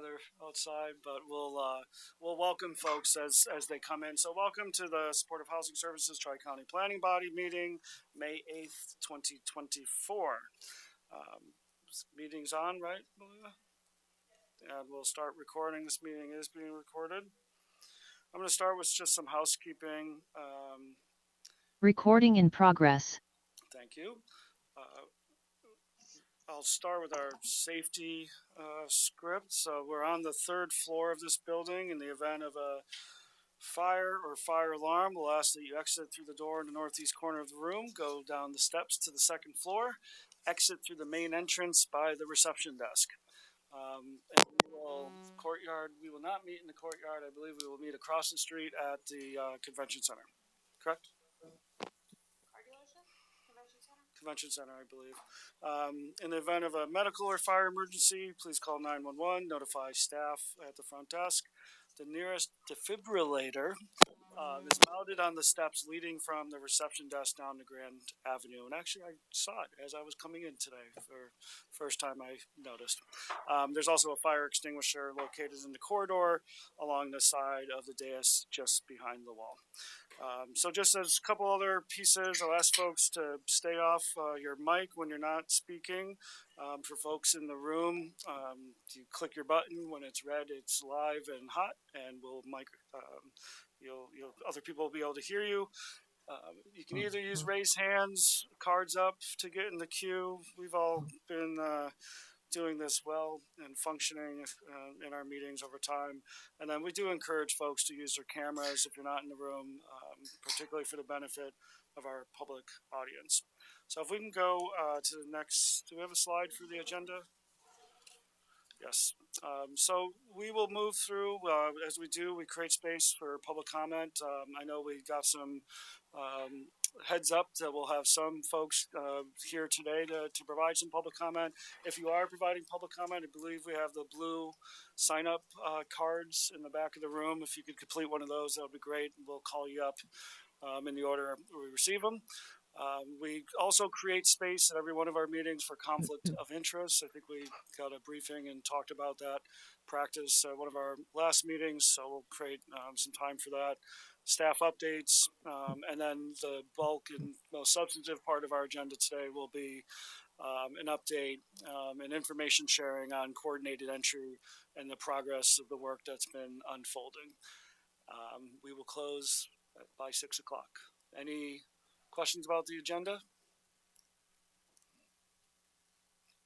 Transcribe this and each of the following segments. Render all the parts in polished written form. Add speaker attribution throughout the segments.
Speaker 1: weather outside, but we'll welcome folks as they come in. So welcome to the Supportive Housing Services Tri-County Planning Body meeting, May 8th, 2024. Meeting's on, right, Malia? And we'll start recording. This meeting is being recorded. I'm going to start with just some housekeeping.
Speaker 2: Recording in progress.
Speaker 1: Thank you. I'll start with our safety script. So we're on the third floor of this building. In the event of a fire or fire alarm, we'll ask that you exit through the door in the northeast corner of the room, go down the steps to the second floor, exit through the main entrance by the reception desk. And we will not meet in the courtyard. I believe we will meet across the street at the convention center. Correct? Convention Center, I believe. In the event of a medical or fire emergency, please call 911, notify staff at the front desk. The nearest defibrillator is mounted on the steps leading from the reception desk down to Grand Avenue. And actually, I saw it as I was coming in today for first time I noticed. There's also a fire extinguisher located in the corridor along the side of the dais just behind the wall. So just as a couple other pieces, I'll ask folks to stay off your mic when you're not speaking. For folks in the room, you click your button when it's red, it's live and hot, and we'll other people will be able to hear you. You can either use raise hands, cards up to get in the queue. We've all been doing this well and functioning in our meetings over time. And then we do encourage folks to use their cameras if you're not in the room, particularly for the benefit of our public audience. So if we can go to the next, do we have a slide for the agenda? Yes. So we will move through, as we do, we create space for public comment. I know we got some heads up that we'll have some folks here today to provide some public comment. If you are providing public comment, I believe we have the blue sign up cards in the back of the room. If you could complete one of those, that would be great. We'll call you up in the order we receive them. We also create space at every one of our meetings for conflict of interest. I think we got a briefing and talked about that practice at one of our last meetings, so we'll create some time for that. Staff updates, and then the bulk and most substantive part of our agenda today will be an update and information sharing on coordinated entry and the progress of the work that's been unfolding. We will close by 6 o'clock. Any questions about the agenda?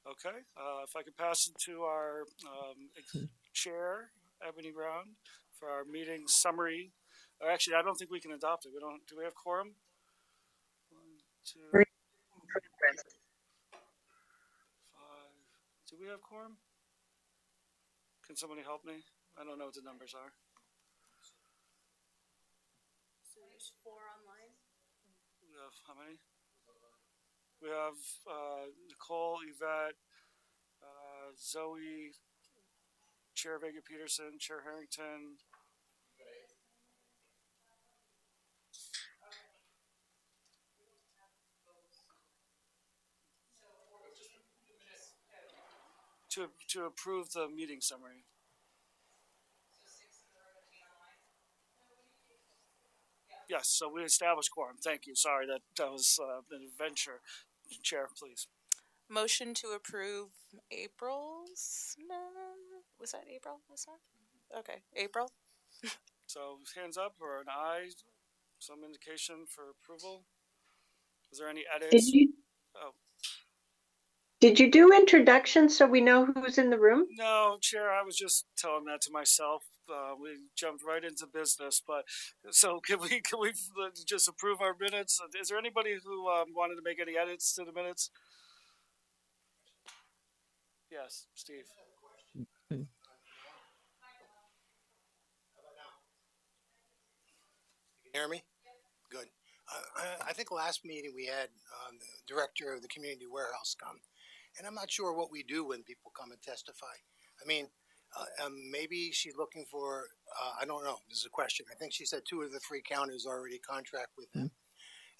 Speaker 1: Okay, if I could pass it to our chair, Ebony Brown, for our meeting summary. Actually, I don't think we can adopt it. Do we have quorum? 1, 2, 3, 5. Do we have quorum? Can somebody help me? I don't know what the numbers are.
Speaker 3: So there's 4 online.
Speaker 1: We have how many? We have Nicole, Yvette, Zoe, Chair Vega Peterson, Chair Harrington. To approve the meeting summary. Yes, so we established quorum. Thank you. Sorry, that was an adventure. Chair, please.
Speaker 3: Motion to approve April's. Was that April this month? Okay, April.
Speaker 1: So hands up or an aye. Some indication for approval. Is there any edits?
Speaker 4: Did you do introductions so we know who's in the room?
Speaker 1: No, Chair, I was just telling that to myself. We jumped right into business, but so can we just approve our minutes? Is there anybody who wanted to make any edits to the minutes? Yes, Steve.
Speaker 5: Can you hear me? Good. I think last meeting we had the director of the community warehouse come. And I'm not sure what we do when people come and testify. I mean, maybe she's looking for, I don't know, this is a question. I think she said 2 of the 3 counties already contract with them.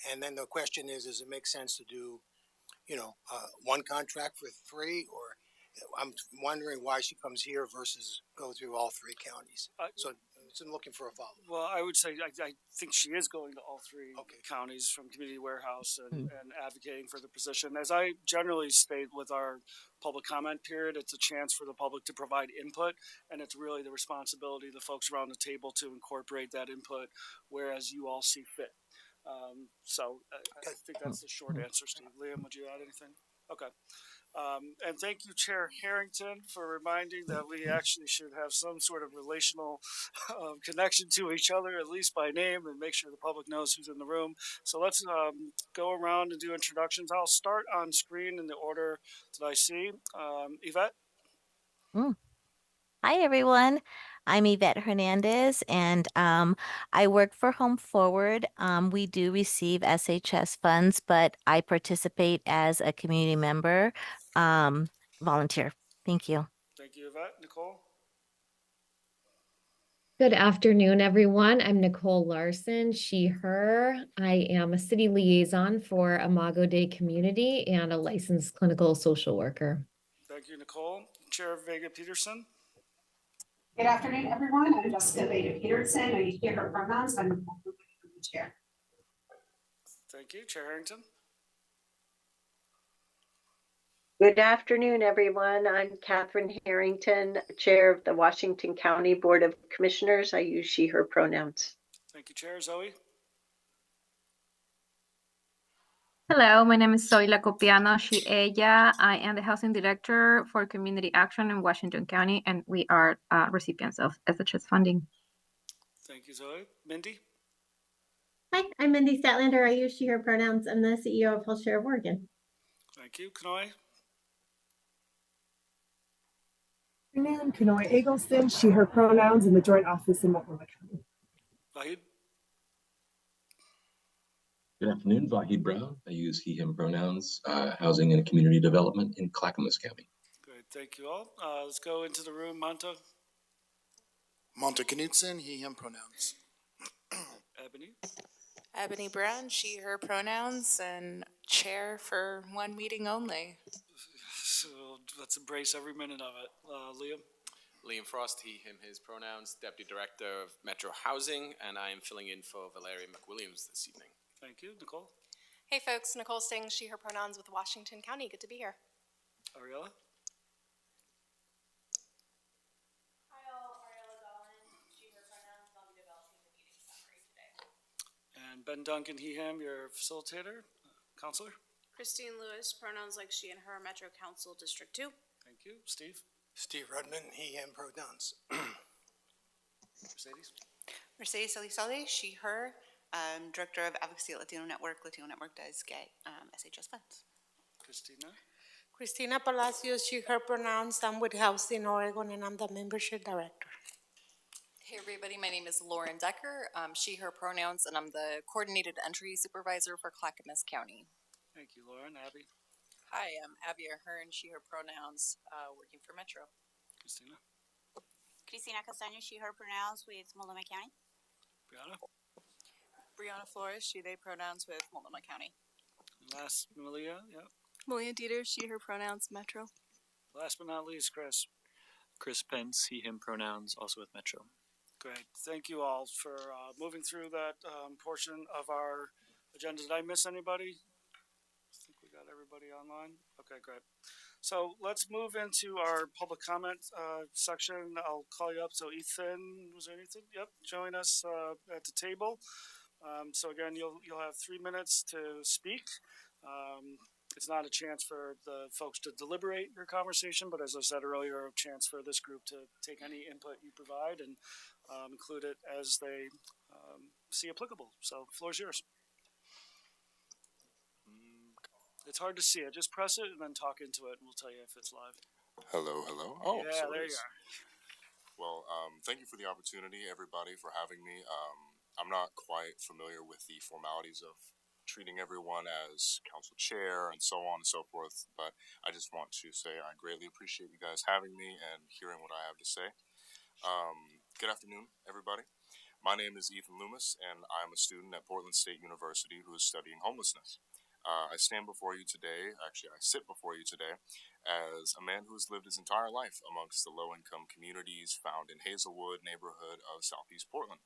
Speaker 5: And then the question is, does it make sense to do, 1 contract for 3? Or, I'm wondering why she comes here versus go through all three counties.
Speaker 1: Uh,
Speaker 5: So I'm looking for a follow.
Speaker 1: Well, I would say I think she is going to all three
Speaker 5: Okay.
Speaker 1: counties from Community Warehouse and advocating for the position. As I generally state with our public comment period, it's a chance for the public to provide input, and it's really the responsibility of the folks around the table to incorporate that input, whereas you all see fit. So I think that's the short answer, Steve. Liam, would you add anything? Okay. And thank you, Chair Harrington, for reminding that we actually should have some sort of relational connection to each other, at least by name, and make sure the public knows who's in the room. So let's go around and do introductions. I'll start on screen in the order that I see. Yvette?
Speaker 2: Mm. Hi, everyone. I'm Yvette Hernandez, and I work for Home Forward. We do receive SHS funds, but I participate as a community member, volunteer. Thank you.
Speaker 1: Thank you, Yvette. Nicole?
Speaker 6: Good afternoon, everyone. I'm Nicole Larson, she, her. I am a city liaison for Imago Dei Community and a licensed clinical social worker.
Speaker 1: Thank you, Nicole. Chair Vega Peterson?
Speaker 7: Good afternoon, everyone. I'm Jessica Vega Peterson. I hear her pronouns. I'm the chair.
Speaker 1: Thank you. Chair Harrington?
Speaker 4: Good afternoon, everyone. I'm Catherine Harrington, Chair of the Washington County Board of Commissioners. I use she, her pronouns.
Speaker 1: Thank you, Chair. Zoe?
Speaker 8: Hello, my name is Zoila Copiano, she, ella. I am the Housing Director for Community Action in Washington County, and we are recipients of SHS funding.
Speaker 1: Thank you, Zoe. Mindy?
Speaker 9: Hi, I'm Mindy Statlander. I use she, her pronouns. I'm the CEO of Health Share of Oregon.
Speaker 1: Thank you. Kanoi?
Speaker 10: Afternoon, Kanoi Eggleston, she, her pronouns in the Joint Office in Multnomah County.
Speaker 1: Vahid?
Speaker 11: Good afternoon, Vahid Brown. I use he, him pronouns, housing and community development in Clackamas County.
Speaker 1: Great, thank you all. Let's go into the room. Monta?
Speaker 12: Monta Knudsen, he, him pronouns.
Speaker 1: Ebony?
Speaker 3: Ebony Brown, she, her pronouns, and chair for one meeting only.
Speaker 1: So let's embrace every minute of it. Liam?
Speaker 13: Liam Frost, he, him, his pronouns, Deputy Director of Metro Housing, and I am filling in for Valeria McWilliams this evening.
Speaker 1: Thank you. Nicole?
Speaker 14: Hey folks, Nicole Sting, she, her pronouns with Washington County. Good to be here.
Speaker 1: Ariella?
Speaker 15: Hi all, Ariella Dolan, she, her pronouns. I'll be developing the meeting summary today.
Speaker 1: And Ben Duncan, he, him, your facilitator, counselor?
Speaker 14: Christine Lewis, pronouns like she and her, Metro Council District 2.
Speaker 1: Thank you. Steve?
Speaker 5: Steve Rudman, he, him pronouns.
Speaker 1: Mercedes?
Speaker 16: Mercedes Elizalde, she, her, Director of Advocacy at Latino Network. Latino Network does get SHS funds.
Speaker 1: Christina?
Speaker 17: Cristina Palacios, she, her pronouns. I'm with Housing Oregon and I'm the membership director.
Speaker 18: Hey everybody, my name is Lauren Decker, she, her pronouns, and I'm the Coordinated Entry Supervisor for Clackamas County.
Speaker 1: Thank you, Lauren. Abby?
Speaker 19: Hi, I'm Abby Ahern, she, her pronouns, working for Metro.
Speaker 1: Christina?
Speaker 15: Cristina Castaño, she, her pronouns with Multnomah County.
Speaker 1: Brianna?
Speaker 19: Brianna Flores, she, they pronouns with Multnomah County.
Speaker 1: And last, Malia? Yeah.
Speaker 20: Malia Dieter, she, her pronouns, Metro.
Speaker 1: Last but not least, Chris.
Speaker 21: Chris Pence, he, him pronouns, also with Metro.
Speaker 1: Great. Thank you all for moving through that portion of our agenda. Did I miss anybody? I think we got everybody online. Okay, great. So let's move into our public comment section. I'll call you up. So Ethan, was there Ethan? Yep, join us at the table. So again, you'll have 3 minutes to speak. It's not a chance for the folks to deliberate your conversation, but as I said earlier, a chance for this group to take any input you provide and include it as they see applicable. So, floor is yours. It's hard to see it. Just press it and then talk into it, and we'll tell you if it's live.
Speaker 22: Hello, hello. Oh,
Speaker 1: yeah,
Speaker 22: so
Speaker 1: there you are.
Speaker 22: Well, thank you for the opportunity, everybody, for having me. I'm not quite familiar with the formalities of treating everyone as council chair and so on and so forth, but I just want to say I greatly appreciate you guys having me and hearing what I have to say. Good afternoon, everybody. My name is Ethan Loomis, and I'm a student at Portland State University who is studying homelessness. I stand before you today, actually I sit before you today, as a man who has lived his entire life amongst the low-income communities found in Hazelwood neighborhood of Southeast Portland.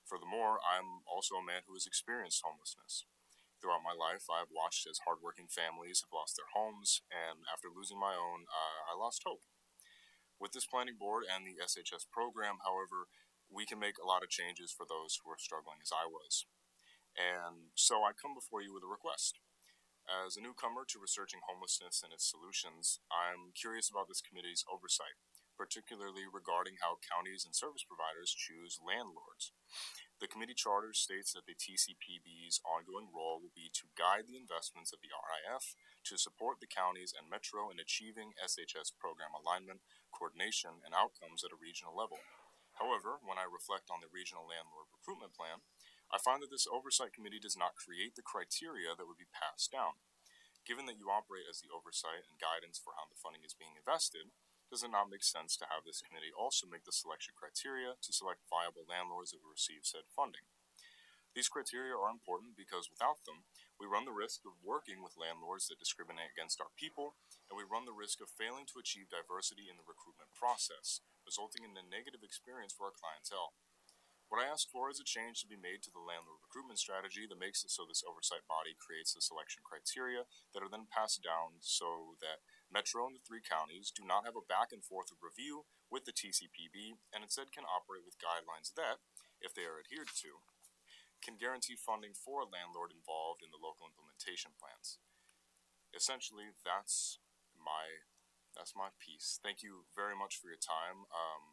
Speaker 22: Furthermore, I'm also a man who has experienced homelessness. Throughout my life, I've watched as hardworking families have lost their homes, and after losing my own, I lost hope. With this planning board and the SHS program, however, we can make a lot of changes for those who are struggling as I was. And so I come before you with a request. As a newcomer to researching homelessness and its solutions, I'm curious about this committee's oversight, particularly regarding how counties and service providers choose landlords. The committee charter states that the TCPB's ongoing role will be to guide the investments of the RIF to support the counties and Metro in achieving SHS program alignment, coordination, and outcomes at a regional level. However, when I reflect on the regional landlord recruitment plan, I find that this oversight committee does not create the criteria that would be passed down. Given that you operate as the oversight and guidance for how the funding is being invested, does it not make sense to have this committee also make the selection criteria to select viable landlords that will receive said funding? These criteria are important because without them, we run the risk of working with landlords that discriminate against our people, and we run the risk of failing to achieve diversity in the recruitment process, resulting in a negative experience for our clientele. What I ask for is a change to be made to the landlord recruitment strategy that makes it so this oversight body creates the selection criteria that are then passed down so that Metro and the 3 counties do not have a back and forth of review with the TCPB and instead can operate with guidelines that, if they are adhered to, can guarantee funding for a landlord involved in the local implementation plans. Essentially, that's my piece. Thank you very much for your time.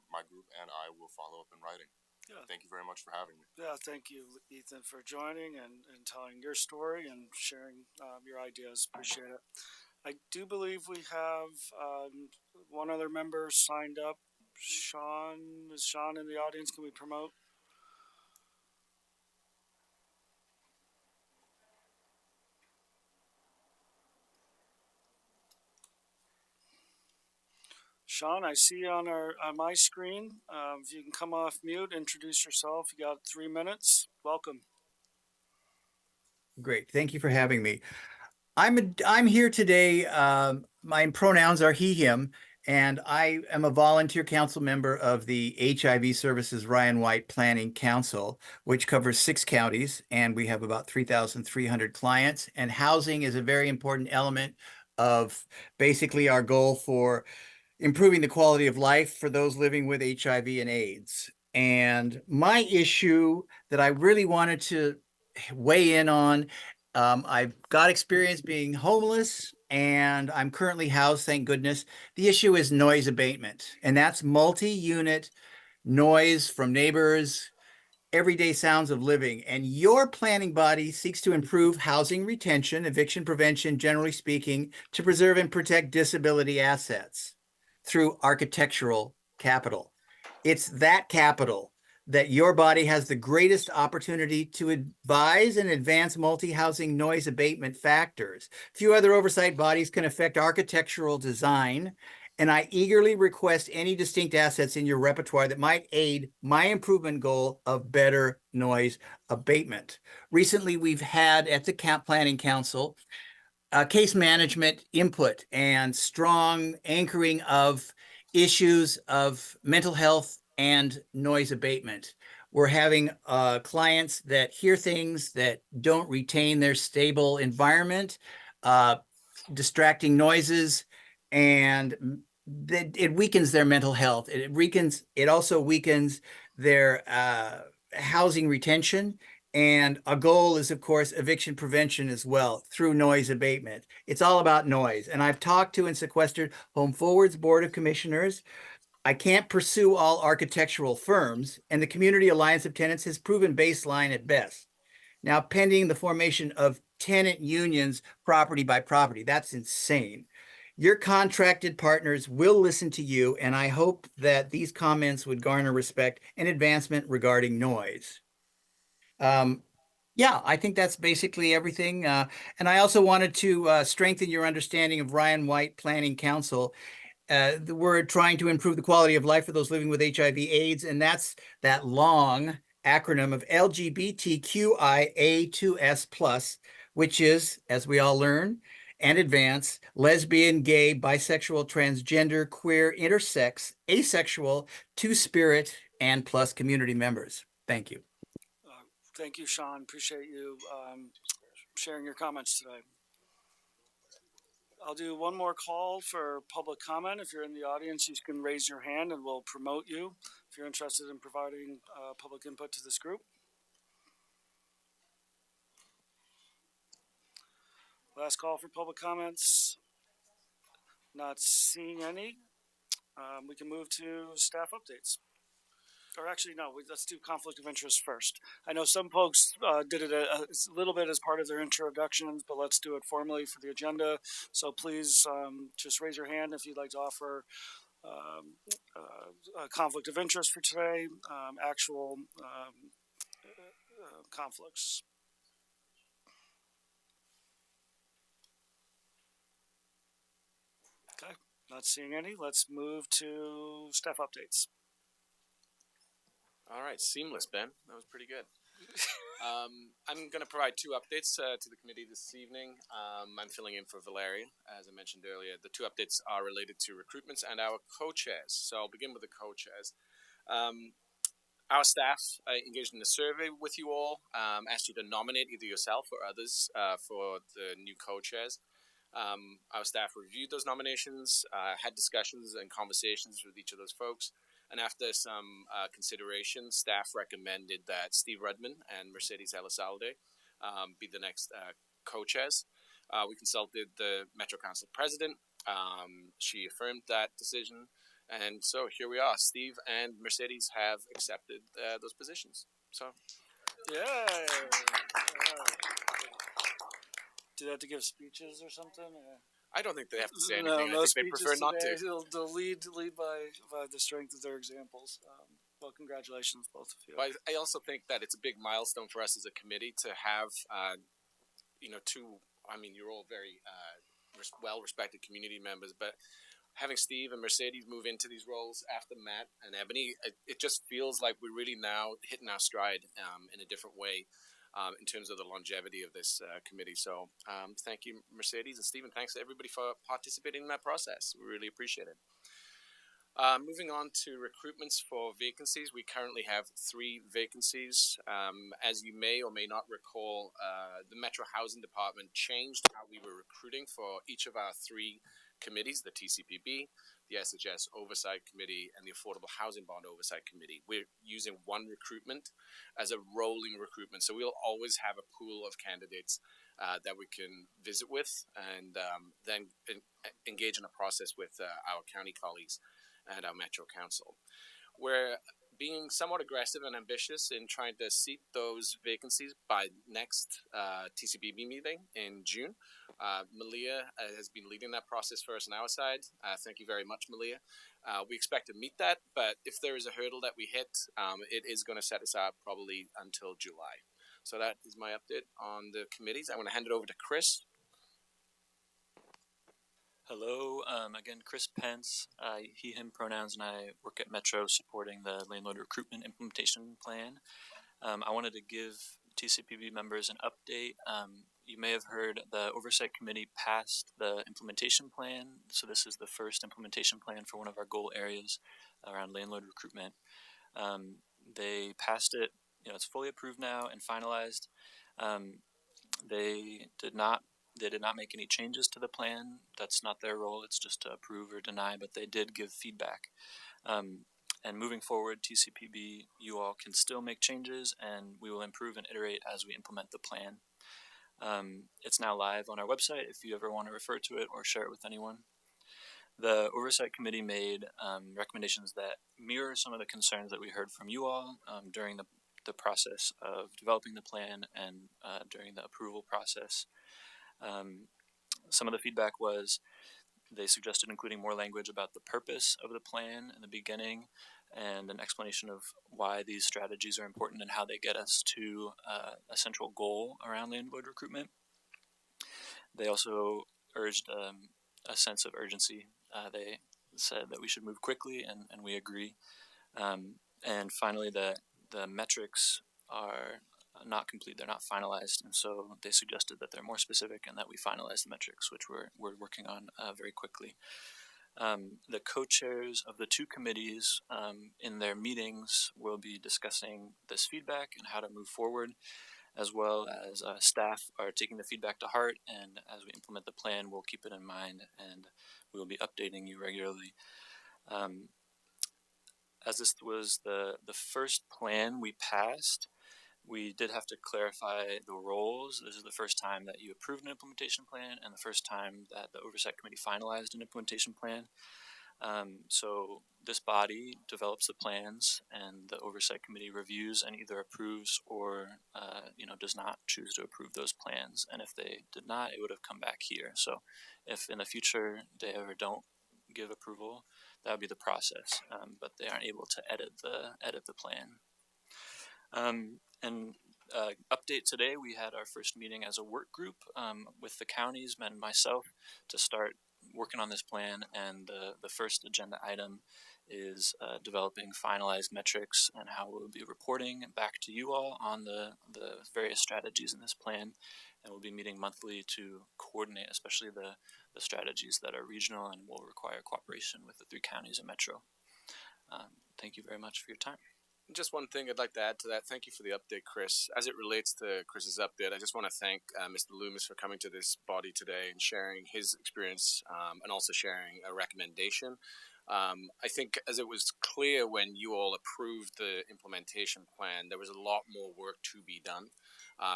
Speaker 22: My group and I will follow up in writing.
Speaker 1: Yeah.
Speaker 22: Thank you very much for having me.
Speaker 1: Yeah, thank you, Ethan, for joining and telling your story and sharing your ideas. Appreciate it. I do believe we have one other member signed up. Sean, is Sean in the audience? Can we promote? Sean, I see you on my screen. If you can come off mute, introduce yourself. You got 3 minutes. Welcome.
Speaker 2: Great. Thank you for having me. I'm here today. My pronouns are he, him, and I am a volunteer council member of the HIV Services Ryan White Planning Council, which covers 6 counties, and we have about 3,300 clients. And housing is a very important element of basically our goal for improving the quality of life for those living with HIV and AIDS. And my issue that I really wanted to weigh in on, I've got experience being homeless and I'm currently housed, thank goodness. The issue is noise abatement, and that's multi-unit noise from neighbors, everyday sounds of living. And your planning body seeks to improve housing retention, eviction prevention, generally speaking, to preserve and protect disability assets through architectural capital. It's that capital that your body has the greatest opportunity to advise and advance multi-housing noise abatement factors. Few other oversight bodies can affect architectural design, and I eagerly request any distinct assets in your repertoire that might aid my improvement goal of better noise abatement. Recently, we've had at the Planning Council case management input and strong anchoring of issues of mental health and noise abatement. We're having clients that hear things that don't retain their stable environment, distracting noises, and it weakens their mental health. It also weakens their housing retention. And a goal is, of course, eviction prevention as well through noise abatement. It's all about noise. And I've talked to and sequestered Home Forward's Board of Commissioners. I can't pursue all architectural firms, and the Community Alliance of Tenants has proven baseline at best. Now, pending the formation of tenant unions property by property, that's insane. Your contracted partners will listen to you, and I hope that these comments would garner respect and advancement regarding noise. Yeah, I think that's basically everything. And I also wanted to strengthen your understanding of Ryan White Planning Council. We're trying to improve the quality of life for those living with HIV/AIDS, and that's that long acronym of LGBTQIA2S+, which is, as we all learn and advance, lesbian, gay, bisexual, transgender, queer, intersex, asexual, two-spirit, and plus community members. Thank you.
Speaker 1: Thank you, Sean. Appreciate you sharing your comments today. I'll do one more call for public comment. If you're in the audience, you can raise your hand and we'll promote you if you're interested in providing public input to this group. Last call for public comments. Not seeing any. We can move to staff updates. Or actually, no, let's do conflict of interest first. I know some folks did it a little bit as part of their introductions, but let's do it formally for the agenda. So please just raise your hand if you'd like to offer a conflict of interest for today, actual conflicts. Okay, not seeing any. Let's move to staff updates.
Speaker 13: All right, seamless, Ben. That was pretty good. I'm going to provide two updates to the committee this evening. I'm filling in for Valeria, as I mentioned earlier. The two updates are related to recruitments and our co-chairs. So I'll begin with the co-chairs. Our staff engaged in a survey with you all, asked you to nominate either yourself or others for the new co-chairs. Our staff reviewed those nominations, had discussions and conversations with each of those folks. And after some consideration, staff recommended that Steve Rudman and Mercedes Elizalde be the next co-chairs. We consulted the Metro Council president. She affirmed that decision. And so here we are. Steve and Mercedes have accepted those positions. So,
Speaker 1: Yay! Do they have to give speeches or something?
Speaker 13: I don't think they have to say anything. I think they prefer not to.
Speaker 1: They'll lead by the strength of their examples. Well, congratulations, both of you.
Speaker 13: But I also think that it's a big milestone for us as a committee to have, two. I mean, you're all very well-respected community members, but having Steve and Mercedes move into these roles after Matt and Ebony, it just feels like we're really now hitting our stride in a different way. In terms of the longevity of this committee. So thank you, Mercedes, and Stephen. Thanks to everybody for participating in that process. We really appreciate it. Moving on to recruitments for vacancies. We currently have 3 vacancies. As you may or may not recall, the Metro Housing Department changed how we were recruiting for each of our 3 committees, the TCPB, the SHS Oversight Committee, and the Affordable Housing Bond Oversight Committee. We're using one recruitment as a rolling recruitment, so we'll always have a pool of candidates that we can visit with and then engage in a process with our county colleagues and our Metro Council. We're being somewhat aggressive and ambitious in trying to seat those vacancies by next TCPB meeting in June. Malia has been leading that process for us on our side. Thank you very much, Malia. We expect to meet that, but if there is a hurdle that we hit, it is going to set us up probably until July. So that is my update on the committees. I want to hand it over to Chris.
Speaker 21: Hello, again, Chris Pence, he, him pronouns, and I work at Metro supporting the landlord recruitment implementation plan. I wanted to give TCPB members an update. You may have heard the Oversight Committee passed the implementation plan. So this is the first implementation plan for one of our goal areas around landlord recruitment. They passed it, it's fully approved now and finalized. They did not make any changes to the plan. That's not their role. It's just to approve or deny, but they did give feedback. And moving forward, TCPB, you all can still make changes, and we will improve and iterate as we implement the plan. It's now live on our website if you ever want to refer to it or share it with anyone. The Oversight Committee made recommendations that mirror some of the concerns that we heard from you all during the process of developing the plan and during the approval process. Some of the feedback was they suggested including more language about the purpose of the plan in the beginning and an explanation of why these strategies are important and how they get us to a central goal around landlord recruitment. They also urged a sense of urgency. They said that we should move quickly, and we agree. And finally, the metrics are not complete, they're not finalized, and so they suggested that they're more specific and that we finalize the metrics, which we're working on very quickly. The co-chairs of the two committees in their meetings will be discussing this feedback and how to move forward, as well as staff are taking the feedback to heart, and as we implement the plan, we'll keep it in mind and we will be updating you regularly. As this was the first plan we passed, we did have to clarify the roles. This is the first time that you approved an implementation plan and the first time that the Oversight Committee finalized an implementation plan. So this body develops the plans and the Oversight Committee reviews and either approves or does not choose to approve those plans. And if they did not, it would have come back here. So if in the future they ever don't give approval, that would be the process. But they aren't able to edit the plan. Update today, we had our first meeting as a work group with the counties and myself to start working on this plan, and the first agenda item is developing finalized metrics and how we'll be reporting back to you all on the various strategies in this plan, and we'll be meeting monthly to coordinate especially the strategies that are regional and will require cooperation with the 3 counties and Metro. Thank you very much for your time.
Speaker 13: Just one thing I'd like to add to that. Thank you for the update, Chris. As it relates to Chris's update, I just want to thank Mr. Loomis for coming to this body today and sharing his experience and also sharing a recommendation. I think as it was clear when you all approved the implementation plan, there was a lot more work to be done.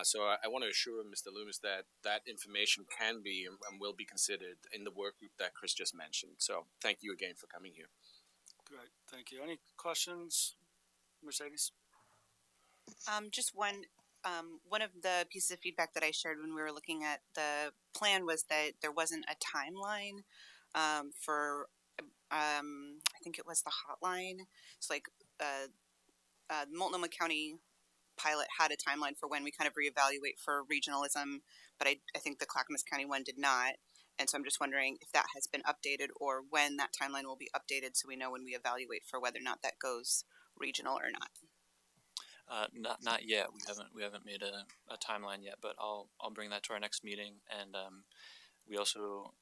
Speaker 13: So I want to assure Mr. Loomis that that information can be and will be considered in the work group that Chris just mentioned. So thank you again for coming here.
Speaker 1: Great, thank you. Any questions? Mercedes?
Speaker 16: Just one of the pieces of feedback that I shared when we were looking at the plan was that there wasn't a timeline for, I think it was the hotline. It's like Multnomah County pilot had a timeline for when we kind of reevaluate for regionalism, but I think the Clackamas County one did not. And so I'm just wondering if that has been updated or when that timeline will be updated so we know when we evaluate for whether or not that goes regional or not.
Speaker 21: Not yet. We haven't made a timeline yet, but I'll bring that to our next meeting. And we also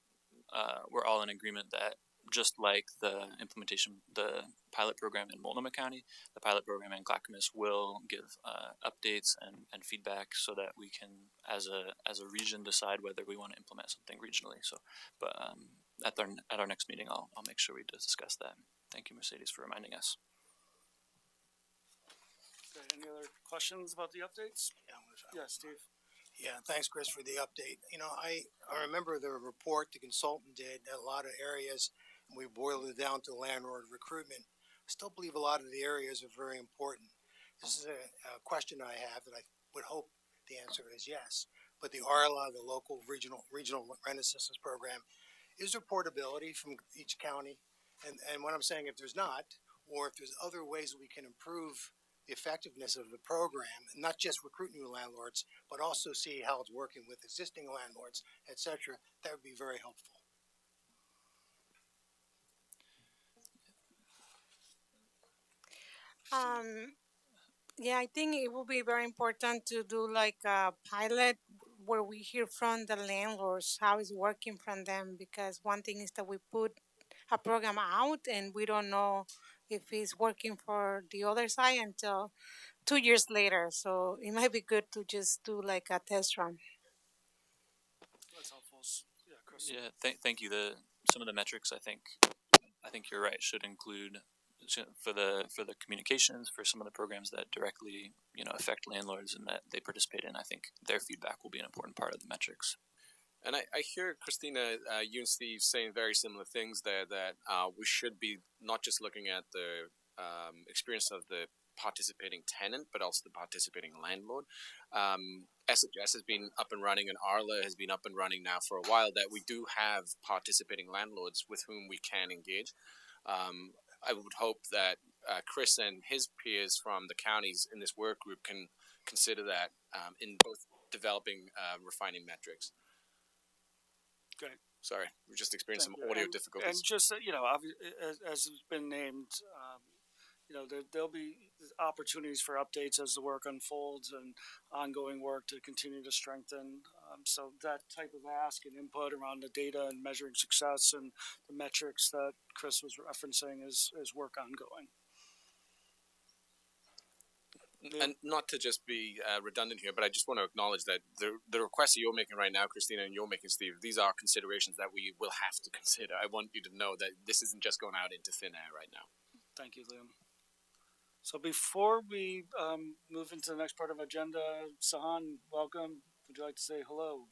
Speaker 21: we're all in agreement that just like the implementation, the pilot program in Multnomah County, the pilot program in Clackamas will give updates and feedback so that we can, as a region, decide whether we want to implement something regionally. So, but at our next meeting, I'll make sure we discuss that. Thank you, Mercedes, for reminding us.
Speaker 1: Okay, any other questions about the updates? Yeah, Steve.
Speaker 5: Yeah, thanks, Chris, for the update. You know, I remember the report the consultant did in a lot of areas, and we boiled it down to landlord recruitment. I still believe a lot of the areas are very important. This is a question I have that I would hope the answer is yes. But the ARLA, the local regional rent assistance program, is there portability from each county? And what I'm saying, if there's not, or if there's other ways that we can improve the effectiveness of the program, not just recruit new landlords, but also see how it's working with existing landlords, etc., that would be very helpful.
Speaker 17: Yeah, I think it will be very important to do like a pilot where we hear from the landlords how it's working from them, because one thing is that we put a program out and we don't know if it's working for the other side until 2 years later. So it might be good to just do like a test run.
Speaker 1: That's helpful. Yeah, Chris.
Speaker 21: Yeah, thank you. Some of the metrics I think you're right should include for the communications for some of the programs that directly affect landlords and that they participate in. I think their feedback will be an important part of the metrics.
Speaker 13: And I hear, Christina, you and Steve saying very similar things there, that we should be not just looking at the experience of the participating tenant, but also the participating landlord. SHS has been up and running and ARLA has been up and running now for a while, that we do have participating landlords with whom we can engage. I would hope that Chris and his peers from the counties in this work group can consider that in both developing refining metrics.
Speaker 1: Great.
Speaker 13: Sorry, we're just experiencing some audio difficulties.
Speaker 1: And just, as has been named, there'll be opportunities for updates as the work unfolds and ongoing work to continue to strengthen. So that type of ask and input around the data and measuring success and the metrics that Chris was referencing is work ongoing.
Speaker 13: And not to just be redundant here, but I just want to acknowledge that the requests that you're making right now, Christina, and you're making, Steve, these are considerations that we will have to consider. I want you to know that this isn't just going out into thin air right now.
Speaker 1: Thank you, Liam. So before we move into the next part of our agenda, Sahan, welcome. Would you like to say hello?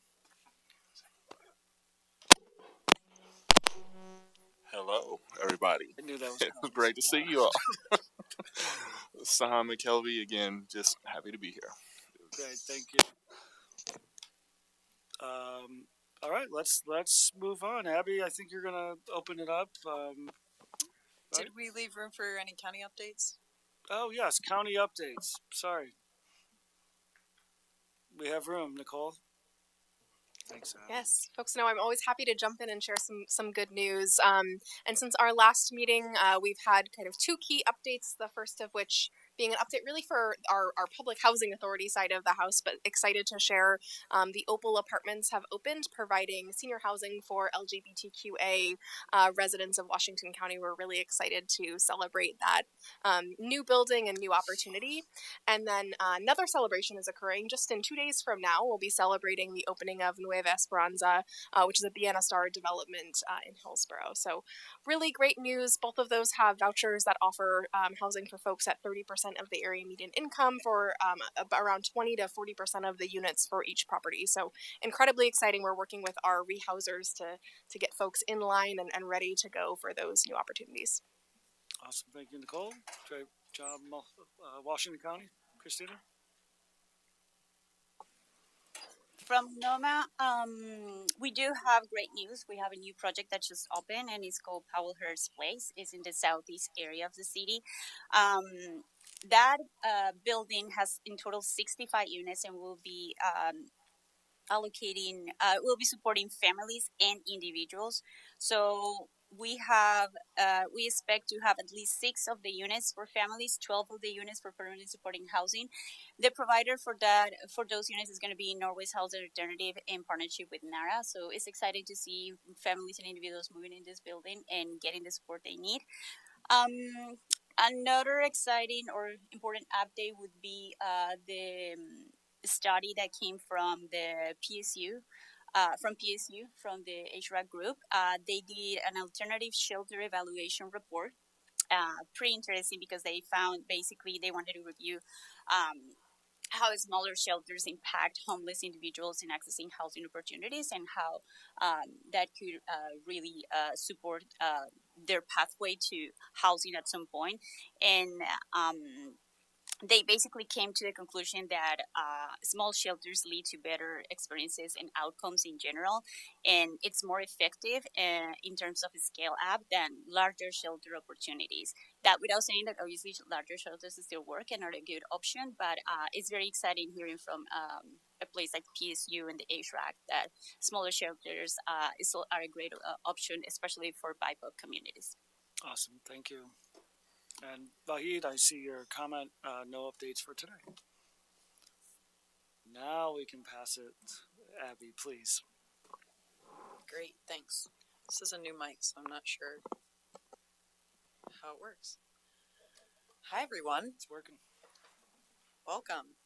Speaker 6: Hello, everybody.
Speaker 1: I knew that was
Speaker 6: It was great to see you all. Sahan McKelvey again, just happy to be here.
Speaker 1: Great, thank you. All right, let's move on. Abby, I think you're gonna open it up.
Speaker 19: Did we leave room for any county updates?
Speaker 1: Oh yes, county updates. Sorry, we have room, Nicole. Thanks, Abby.
Speaker 14: Yes, folks know I'm always happy to jump in and share some good news. And since our last meeting, we've had kind of two key updates. The first of which being an update really for our public housing authority side of the house, but excited to share the Opal Apartments have opened, providing senior housing for LGBTQA residents of Washington County. We're really excited to celebrate that new building and new opportunity. And then another celebration is occurring just in 2 days from now. We'll be celebrating the opening of Nueva Esperanza, which is a Vienna Star development in Hillsborough. So really great news. Both of those have vouchers that offer housing for folks at 30% of the area median income for around 20 to 40% of the units for each property. So incredibly exciting. We're working with our rehousers to get folks in line and ready to go for those new opportunities.
Speaker 1: Awesome, thank you, Nicole. Great job, Washington County. Christina?
Speaker 7: From NOMA, we do have great news. We have a new project that just opened, and it's called Powellhurst Place. It's in the southeast area of the city. That building has in total 65 units and will be we'll be supporting families and individuals. So we expect to have at least 6 of the units for families, 12 of the units for permanent supporting housing. The provider for those units is going to be Norway's Housing Alternative in partnership with NARA. So it's exciting to see families and individuals moving in this building and getting the support they need. Another exciting or important update would be the study that came from the PSU. From the HRAC group. They did an alternative shelter evaluation report. Pretty interesting because they found basically they wanted to review how smaller shelters impact homeless individuals in accessing housing opportunities and how that could really support their pathway to housing at some point. And they basically came to the conclusion that small shelters lead to better experiences and outcomes in general, and it's more effective in terms of scale up than larger shelter opportunities. That without saying that obviously larger shelters still work and are a good option, but it's very exciting hearing from a place like PSU and the HRAC that smaller shelters are a great option, especially for BIPOC communities.
Speaker 1: Awesome, thank you. And Vahid, I see your comment, no updates for today. Now we can pass it. Abby, please.
Speaker 19: Great, thanks. This is a new mic, so I'm not sure how it works. Hi, everyone.
Speaker 1: It's working.
Speaker 19: Welcome.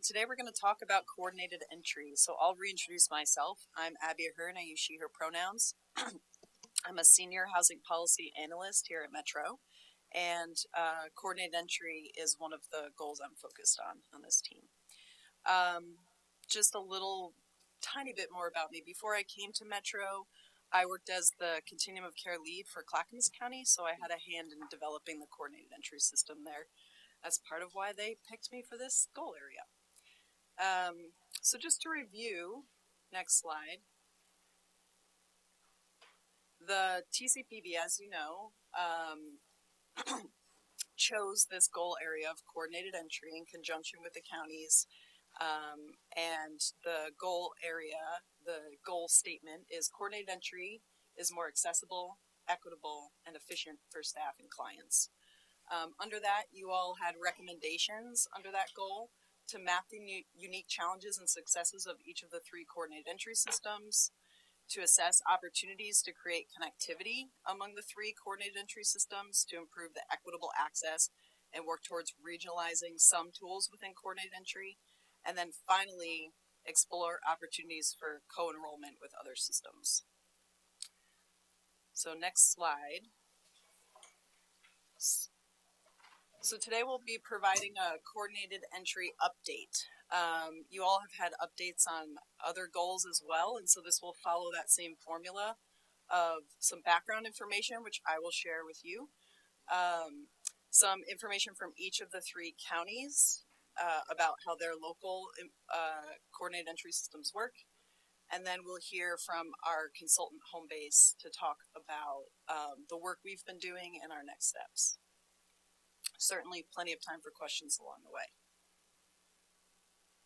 Speaker 19: Today we're going to talk about coordinated entry. So I'll reintroduce myself. I'm Abby Ahern. I use she, her pronouns. I'm a senior housing policy analyst here at Metro. And coordinated entry is one of the goals I'm focused on this team. Just a little tiny bit more about me. Before I came to Metro, I worked as the Continuum of Care lead for Clackamas County, so I had a hand in developing the coordinated entry system there. That's part of why they picked me for this goal area. So just to review, next slide. The TCPB, as you know, chose this goal area of coordinated entry in conjunction with the counties, and the goal area, the goal statement is coordinated entry is more accessible, equitable, and efficient for staff and clients. Under that, you all had recommendations under that goal to map the unique challenges and successes of each of the 3 coordinated entry systems, to assess opportunities to create connectivity among the 3 coordinated entry systems to improve the equitable access and work towards regionalizing some tools within coordinated entry, and then finally explore opportunities for co-enrollment with other systems. So next slide. So today we'll be providing a coordinated entry update. You all have had updates on other goals as well, and so this will follow that same formula of some background information, which I will share with you. Some information from each of the 3 counties about how their local coordinated entry systems work. And then we'll hear from our consultant Homebase to talk about the work we've been doing and our next steps. Certainly plenty of time for questions along the way.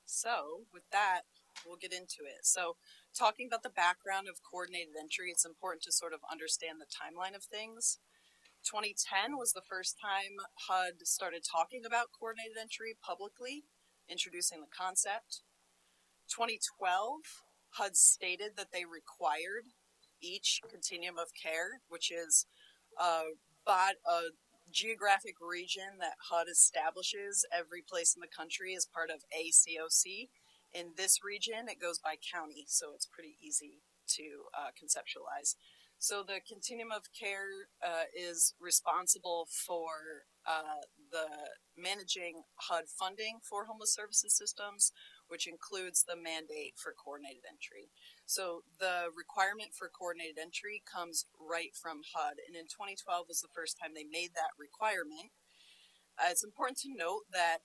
Speaker 19: So with that, we'll get into it. So talking about the background of coordinated entry, it's important to sort of understand the timeline of things. 2010 was the first time HUD started talking about coordinated entry publicly, introducing the concept. 2012, HUD stated that they required each continuum of care, which is a geographic region that HUD establishes every place in the country as part of a COC. In this region, it goes by county, so it's pretty easy to conceptualize. So the continuum of care is responsible for the managing HUD funding for homeless services systems, which includes the mandate for coordinated entry. So the requirement for coordinated entry comes right from HUD, and in 2012 was the first time they made that requirement. It's important to note that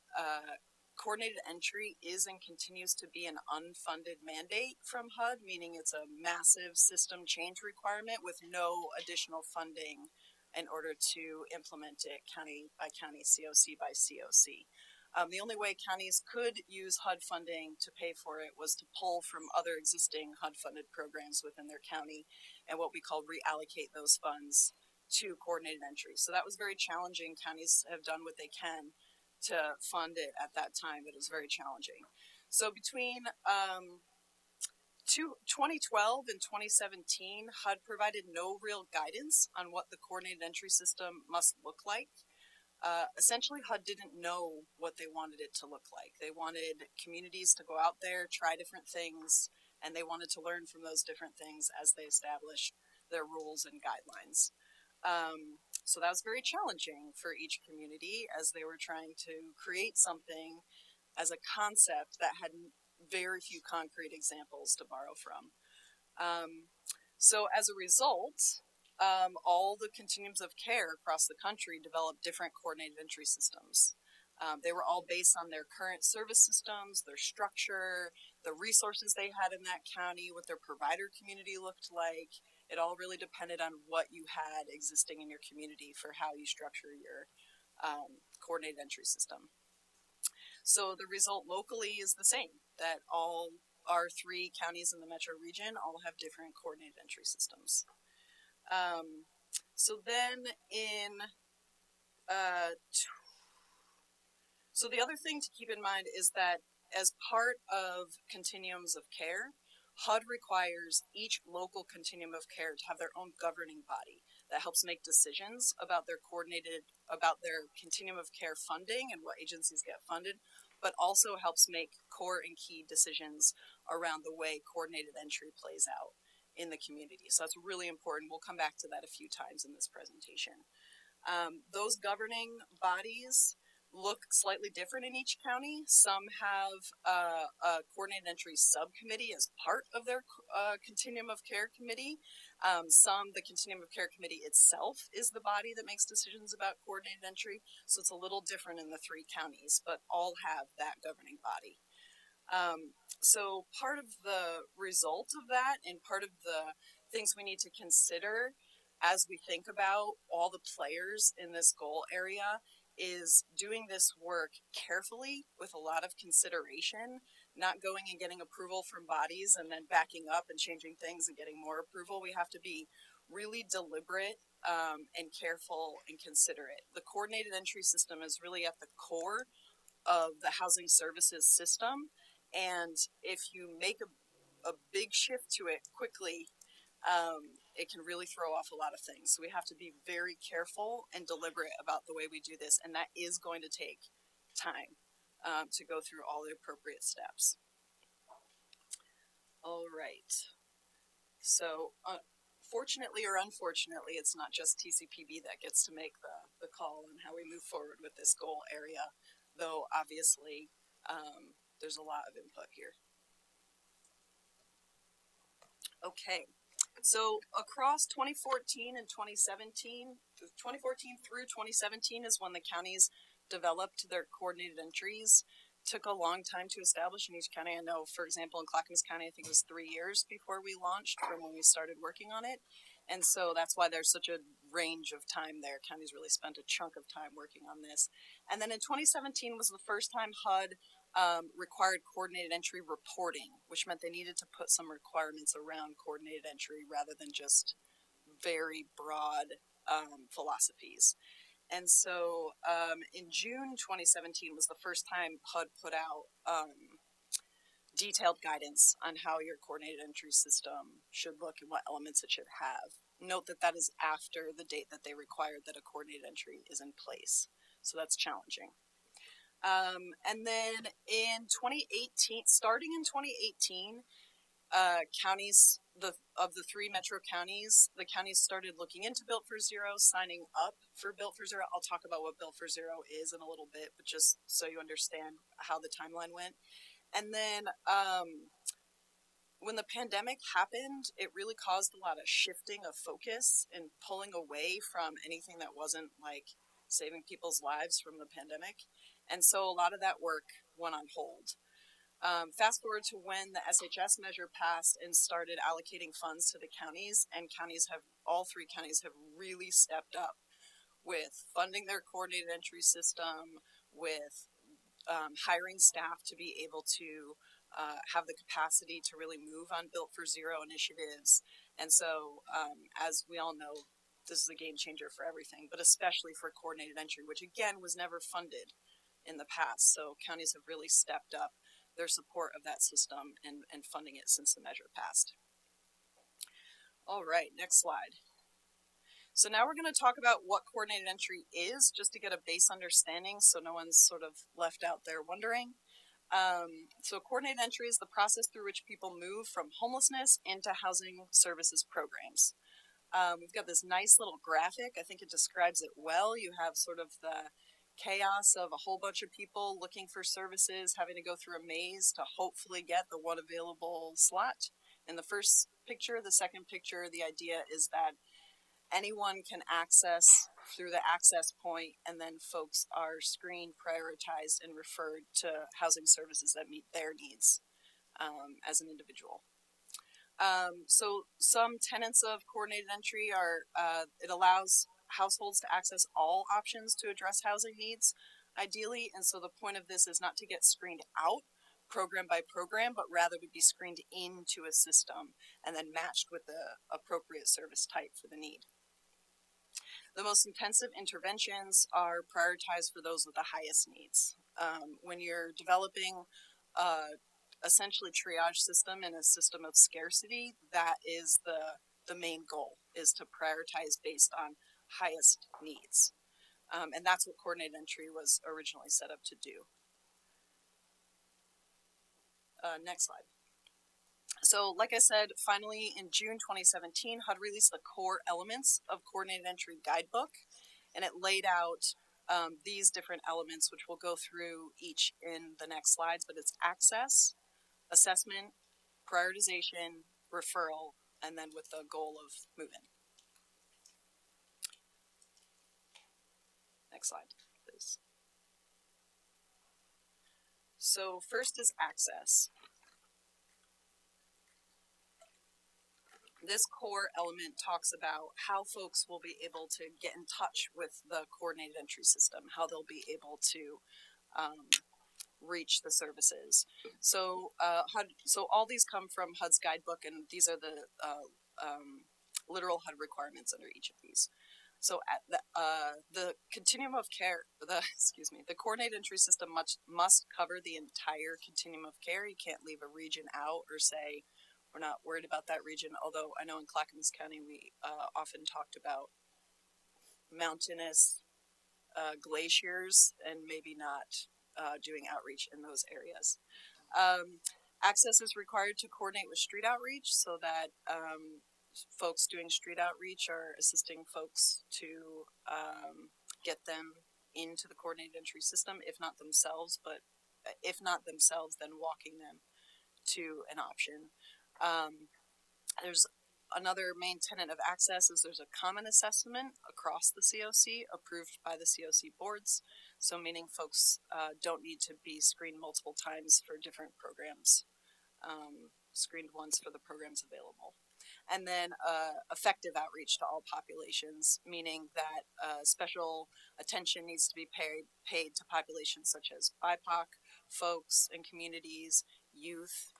Speaker 19: coordinated entry is and continues to be an unfunded mandate from HUD, meaning it's a massive system change requirement with no additional funding in order to implement it county by county, COC by COC. The only way counties could use HUD funding to pay for it was to pull from other existing HUD-funded programs within their county and what we call reallocate those funds to coordinated entry. So that was very challenging. Counties have done what they can to fund it at that time, but it was very challenging. So between 2012 and 2017, HUD provided no real guidance on what the coordinated entry system must look like. Essentially, HUD didn't know what they wanted it to look like. They wanted communities to go out there, try different things, and they wanted to learn from those different things as they established their rules and guidelines. So that was very challenging for each community as they were trying to create something as a concept that had very few concrete examples to borrow from. So as a result, all the continuums of care across the country developed different coordinated entry systems. They were all based on their current service systems, their structure, the resources they had in that county, what their provider community looked like. It all really depended on what you had existing in your community for how you structure your coordinated entry system. So the result locally is the same, that all our 3 counties in the metro region all have different coordinated entry systems. So then so the other thing to keep in mind is that as part of continuums of care, HUD requires each local continuum of care to have their own governing body that helps make decisions about their continuum of care funding and what agencies get funded, but also helps make core and key decisions around the way coordinated entry plays out in the community. So that's really important. We'll come back to that a few times in this presentation. Those governing bodies look slightly different in each county. Some have a coordinated entry subcommittee as part of their continuum of care committee. The continuum of care committee itself is the body that makes decisions about coordinated entry. So it's a little different in the 3 counties, but all have that governing body. So part of the result of that and part of the things we need to consider as we think about all the players in this goal area is doing this work carefully with a lot of consideration, not going and getting approval from bodies and then backing up and changing things and getting more approval. We have to be really deliberate and careful and considerate. The coordinated entry system is really at the core of the housing services system, and if you make a big shift to it quickly, it can really throw off a lot of things. So we have to be very careful and deliberate about the way we do this, and that is going to take time to go through all the appropriate steps. All right. So fortunately or unfortunately, it's not just TCPB that gets to make the call on how we move forward with this goal area, though obviously there's a lot of input here. Okay, so across 2014 and 2017, 2014 through 2017 is when the counties developed their coordinated entries. Took a long time to establish in each county. I know, for example, in Clackamas County, I think it was 3 years before we launched from when we started working on it. And so that's why there's such a range of time there. Counties really spent a chunk of time working on this. And then in 2017 was the first time HUD required coordinated entry reporting, which meant they needed to put some requirements around coordinated entry rather than just very broad philosophies. And so in June 2017 was the first time HUD put out detailed guidance on how your coordinated entry system should look and what elements it should have. Note that that is after the date that they required that a coordinated entry is in place. So that's challenging. And then in 2018, starting in 2018, counties, of the 3 metro counties, the counties started looking into Built for Zero, signing up for Built for Zero. I'll talk about what Built for Zero is in a little bit, but just so you understand how the timeline went. And then when the pandemic happened, it really caused a lot of shifting of focus and pulling away from anything that wasn't like saving people's lives from the pandemic. And so a lot of that work went on hold. Fast forward to when the SHS measure passed and started allocating funds to the counties, and all 3 counties have really stepped up with funding their coordinated entry system, with hiring staff to be able to have the capacity to really move on Built for Zero initiatives. And so, as we all know, this is a game changer for everything, but especially for coordinated entry, which again was never funded in the past. So counties have really stepped up their support of that system and funding it since the measure passed. All right, next slide. So now we're going to talk about what coordinated entry is, just to get a base understanding so no one's sort of left out there wondering. So coordinated entry is the process through which people move from homelessness into housing services programs. We've got this nice little graphic. I think it describes it well. You have sort of the chaos of a whole bunch of people looking for services, having to go through a maze to hopefully get the one available slot. In the first picture, the second picture, the idea is that anyone can access through the access point, and then folks are screened, prioritized, and referred to housing services that meet their needs as an individual. So some tenets of coordinated entry are it allows households to access all options to address housing needs, ideally. And so the point of this is not to get screened out program by program, but rather to be screened into a system and then matched with the appropriate service type for the need. The most intensive interventions are prioritized for those with the highest needs. When you're developing essentially triage system in a system of scarcity, that is the main goal, is to prioritize based on highest needs. And that's what coordinated entry was originally set up to do. Next slide. So like I said, finally in June 2017, HUD released the core elements of coordinated entry guidebook, and it laid out these different elements, which we'll go through each in the next slides, but it's access, assessment, prioritization, referral, and then with the goal of move-in. Next slide, please. So first is access. This core element talks about how folks will be able to get in touch with the coordinated entry system, how they'll be able to reach the services. So so all these come from HUD's guidebook, and these are the literal HUD requirements under each of these. So at the continuum of care, the coordinated entry system must cover the entire continuum of care. You can't leave a region out or say we're not worried about that region. Although I know in Clackamas County we often talked about mountainous glaciers and maybe not doing outreach in those areas. Access is required to coordinate with street outreach so that folks doing street outreach are assisting folks to get them into the coordinated entry system, if not themselves, then walking them to an option. There's another main tenet of access is there's a common assessment across the COC approved by the COC boards. So meaning folks don't need to be screened multiple times for different programs, screened once for the programs available. And then effective outreach to all populations, meaning that special attention needs to be paid to populations such as BIPOC folks and communities, youth,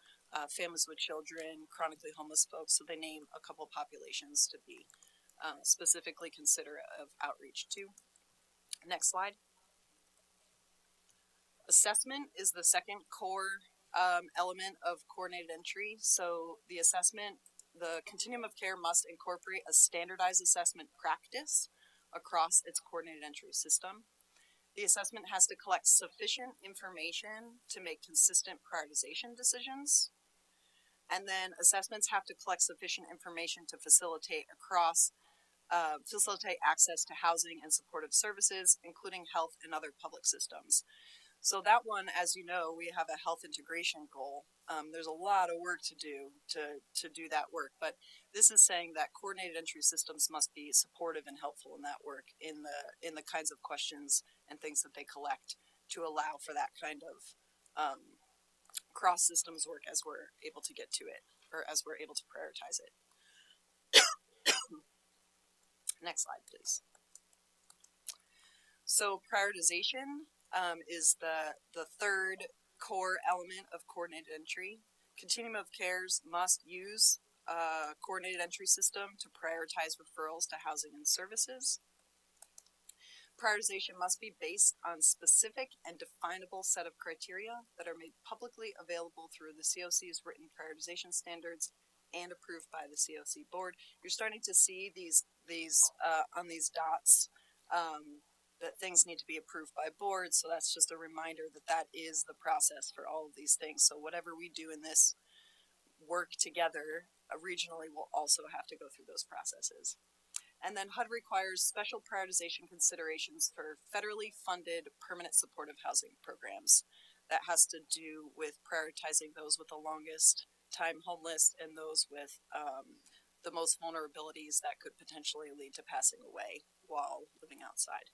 Speaker 19: families with children, chronically homeless folks. So they name a couple of populations to be specifically considerate of outreach to. Next slide. Assessment is the second core element of coordinated entry. So the assessment, the continuum of care must incorporate a standardized assessment practice across its coordinated entry system. The assessment has to collect sufficient information to make consistent prioritization decisions. And then assessments have to collect sufficient information to facilitate access to housing and supportive services, including health and other public systems. So that one, as you know, we have a health integration goal. There's a lot of work to do to do that work, but this is saying that coordinated entry systems must be supportive and helpful in that work, in the kinds of questions and things that they collect to allow for that kind of cross systems work as we're able to get to it, or as we're able to prioritize it. Next slide, please. So prioritization is the third core element of coordinated entry. Continuum of cares must use a coordinated entry system to prioritize referrals to housing and services. Prioritization must be based on specific and definable set of criteria that are made publicly available through the COC's written prioritization standards and approved by the COC board. You're starting to see these on these dots that things need to be approved by boards. So that's just a reminder that that is the process for all of these things. So whatever we do in this work together regionally will also have to go through those processes. And then HUD requires special prioritization considerations for federally funded permanent supportive housing programs. That has to do with prioritizing those with the longest time homeless and those with the most vulnerabilities that could potentially lead to passing away while living outside.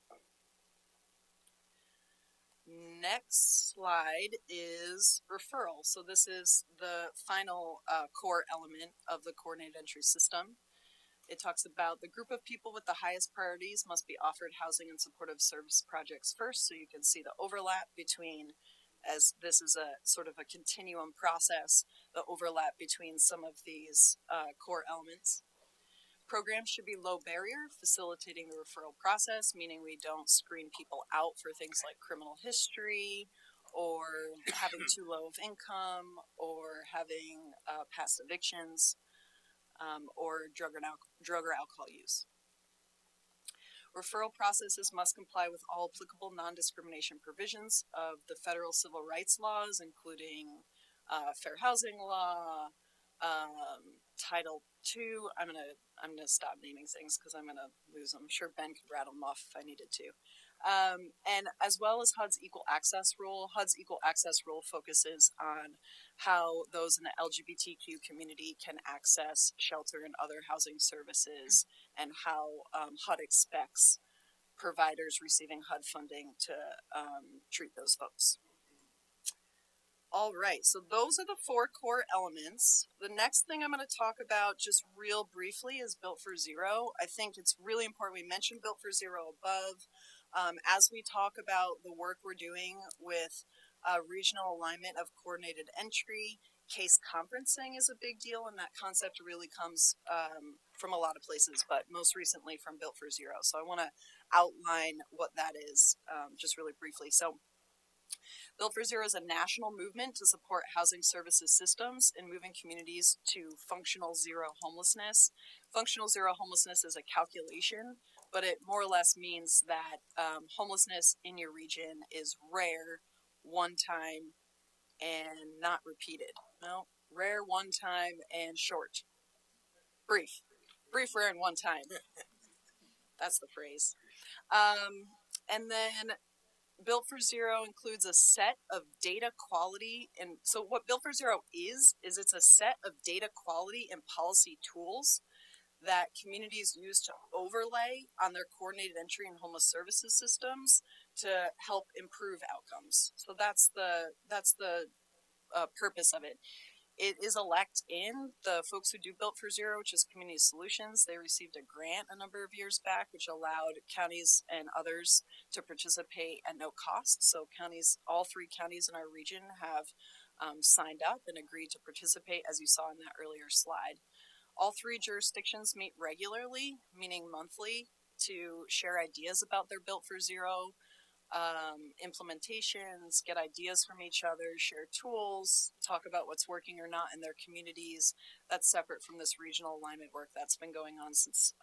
Speaker 19: Next slide is referral. So this is the final core element of the coordinated entry system. It talks about the group of people with the highest priorities must be offered housing and supportive service projects first. So you can see the overlap between, as this is a sort of a continuum process, the overlap between some of these core elements. Programs should be low barrier, facilitating the referral process, meaning we don't screen people out for things like criminal history or having too low of income or having past evictions. Or drug or alcohol use. Referral processes must comply with all applicable non-discrimination provisions of the federal civil rights laws, including fair housing law, Title II. I'm gonna stop naming things because I'm gonna lose them. I'm sure Ben could rattle them off if I needed to. And as well as HUD's equal access rule. HUD's equal access rule focuses on how those in the LGBTQ community can access shelter and other housing services, and how HUD expects providers receiving HUD funding to treat those folks. All right, so those are the four core elements. The next thing I'm going to talk about just real briefly is Built for Zero. I think it's really important we mention Built for Zero above. As we talk about the work we're doing with regional alignment of coordinated entry. Case conferencing is a big deal, and that concept really comes from a lot of places, but most recently from Built for Zero. So I want to outline what that is just really briefly. So Built for Zero is a national movement to support housing services systems in moving communities to functional zero homelessness. Functional zero homelessness is a calculation, but it more or less means that homelessness in your region is rare, one time, and not repeated. No, rare, one time, and short. Brief. Brief, rare, and one time. That's the phrase. And then Built for Zero includes a set of data quality. And so what Built for Zero is it's a set of data quality and policy tools that communities use to overlay on their coordinated entry and homeless services systems to help improve outcomes. So that's the purpose of it. It is elect-in. The folks who do Built for Zero, which is Community Solutions, they received a grant a number of years back, which allowed counties and others to participate at no cost. So counties, all 3 counties in our region have signed up and agreed to participate, as you saw in that earlier slide. All 3 jurisdictions meet regularly, meaning monthly, to share ideas about their Built for Zero implementations, get ideas from each other, share tools, talk about what's working or not in their communities. That's separate from this regional alignment work that's been going on since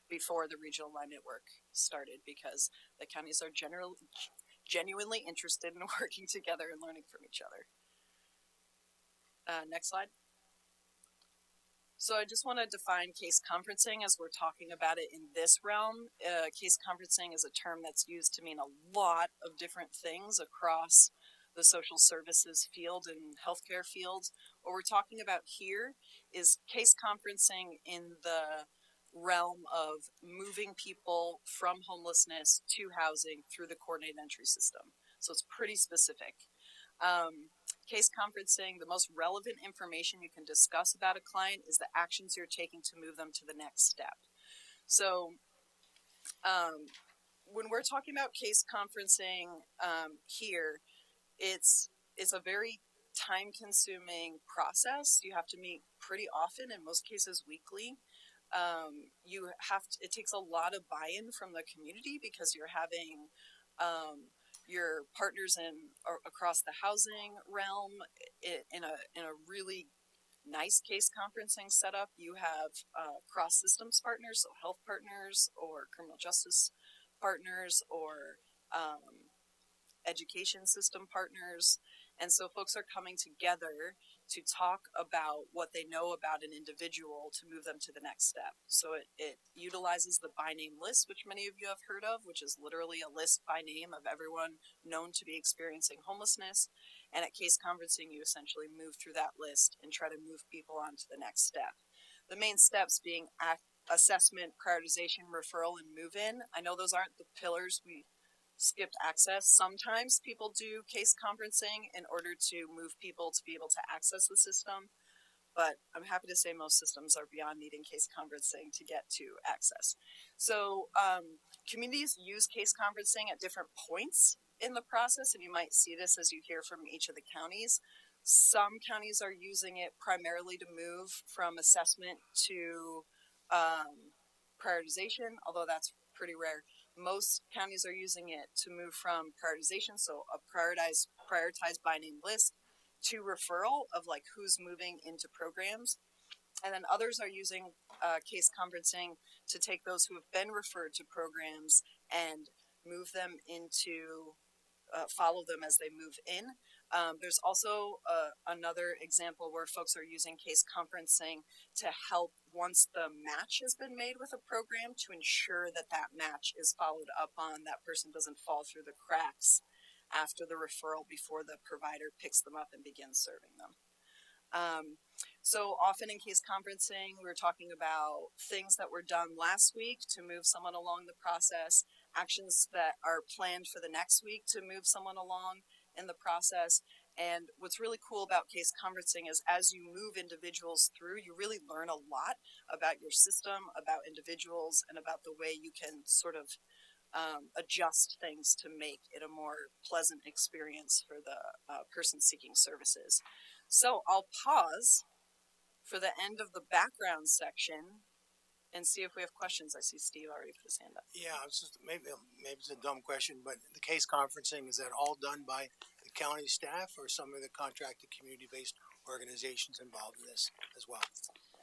Speaker 19: before the regional alignment work started, because the counties are genuinely interested in working together and learning from each other. Next slide. So I just want to define case conferencing as we're talking about it in this realm. Case conferencing is a term that's used to mean a lot of different things across the social services field and healthcare fields. What we're talking about here is case conferencing in the realm of moving people from homelessness to housing through the coordinated entry system. So it's pretty specific. Case conferencing, the most relevant information you can discuss about a client is the actions you're taking to move them to the next step. So when we're talking about case conferencing here, it's a very time-consuming process. You have to meet pretty often, in most cases weekly. It takes a lot of buy-in from the community, because you're having your partners across the housing realm in a really nice case conferencing setup. You have cross systems partners, so health partners or criminal justice partners or education system partners. And so folks are coming together to talk about what they know about an individual to move them to the next step. So it utilizes the by name list, which many of you have heard of, which is literally a list by name of everyone known to be experiencing homelessness. And at case conferencing, you essentially move through that list and try to move people on to the next step. The main steps being assessment, prioritization, referral, and move-in. I know those aren't the pillars we skipped access. Sometimes people do case conferencing in order to move people to be able to access the system, but I'm happy to say most systems are beyond needing case conferencing to get to access. So communities use case conferencing at different points in the process, and you might see this as you hear from each of the counties. Some counties are using it primarily to move from assessment to prioritization, although that's pretty rare. Most counties are using it to move from prioritization, so a prioritized by name list, to referral of like who's moving into programs. And then others are using case conferencing to take those who have been referred to programs and move them into, follow them as they move in. There's also another example where folks are using case conferencing to help once the match has been made with a program to ensure that that match is followed up on, that person doesn't fall through the cracks after the referral before the provider picks them up and begins serving them. So often in case conferencing, we're talking about things that were done last week to move someone along the process, actions that are planned for the next week to move someone along in the process. And what's really cool about case conferencing is as you move individuals through, you really learn a lot about your system, about individuals, and about the way you can sort of adjust things to make it a more pleasant experience for the person seeking services. So I'll pause for the end of the background section and see if we have questions. I see Steve already put his hand up.
Speaker 5: Yeah, it's just maybe it's a dumb question, but the case conferencing, is that all done by the county staff or some of the contracted community-based organizations involved in this as well?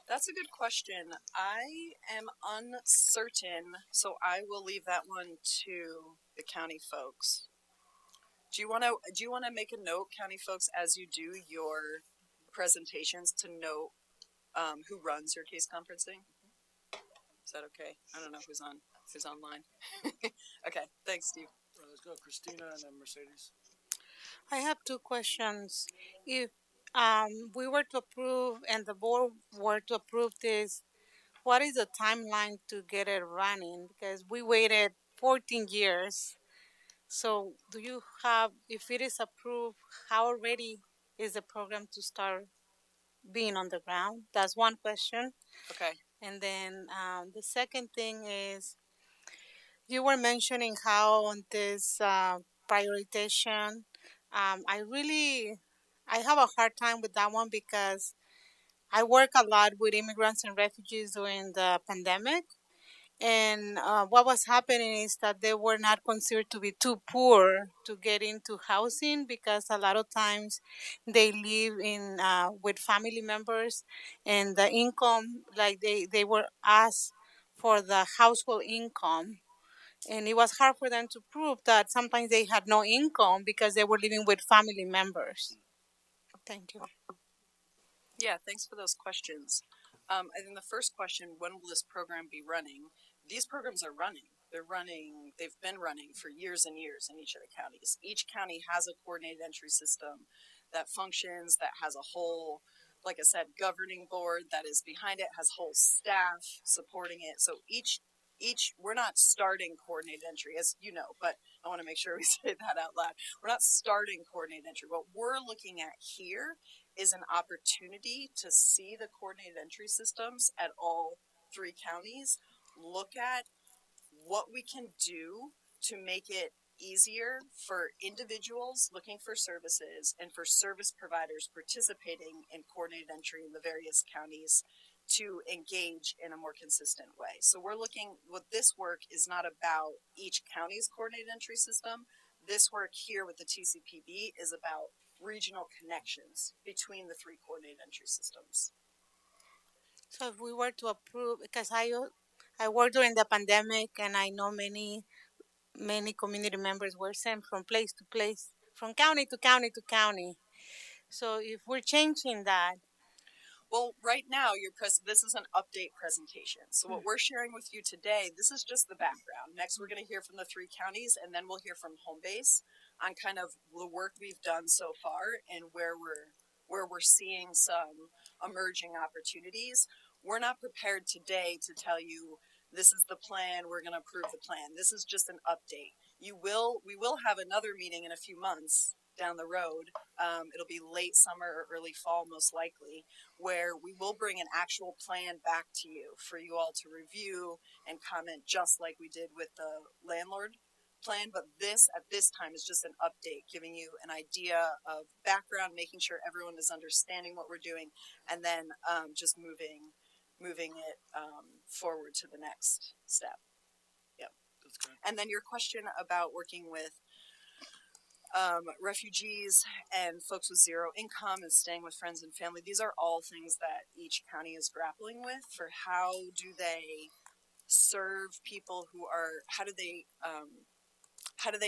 Speaker 19: That's a good question. I am uncertain, so I will leave that one to the county folks. Do you want to make a note, county folks, as you do your presentations, to note who runs your case conferencing? Is that okay? I don't know who's online. Okay, thanks, Steve.
Speaker 1: Let's go, Christina, and then Mercedes.
Speaker 17: I have two questions. If we were to approve and the board were to approve this, what is the timeline to get it running? Because we waited 14 years. So do you have, if it is approved, how ready is the program to start being on the ground? That's one question.
Speaker 19: Okay.
Speaker 17: And then the second thing is, you were mentioning how on this prioritization, I have a hard time with that one because I work a lot with immigrants and refugees during the pandemic. And what was happening is that they were not considered to be too poor to get into housing because a lot of times they live in with family members, and the income, like they were asked for the household income, and it was hard for them to prove that sometimes they had no income because they were living with family members. Thank you.
Speaker 19: Yeah, thanks for those questions. I think the first question, when will this program be running? These programs are running. They've been running for years and years in each of the counties. Each county has a coordinated entry system that functions, that has a whole, like I said, governing board that is behind it, has whole staff supporting it. So each we're not starting coordinated entry, as you know, but I want to make sure we say that out loud. We're not starting coordinated entry. What we're looking at here is an opportunity to see the coordinated entry systems at all three counties, look at what we can do to make it easier for individuals looking for services and for service providers participating in coordinated entry in the various counties to engage in a more consistent way. So we're looking, what this work is not about each county's coordinated entry system. This work here with the TCPB is about regional connections between the three coordinated entry systems.
Speaker 17: So if we were to approve, because I worked during the pandemic, and I know many community members were sent from place to place, from county to county to county. So if we're changing that.
Speaker 19: Well, right now, this is an update presentation. So what we're sharing with you today, this is just the background. Next, we're going to hear from the three counties, and then we'll hear from Homebase on kind of the work we've done so far and where we're seeing some emerging opportunities. We're not prepared today to tell you this is the plan, we're going to approve the plan. This is just an update. We will have another meeting in a few months down the road. It'll be late summer or early fall, most likely, where we will bring an actual plan back to you for you all to review and comment, just like we did with the landlord plan. But this, at this time, is just an update, giving you an idea of background, making sure everyone is understanding what we're doing, and then just moving it forward to the next step. Yep.
Speaker 1: That's good.
Speaker 19: And then your question about working with refugees and folks with zero income and staying with friends and family. These are all things that each county is grappling with for how do they serve people who are, how do they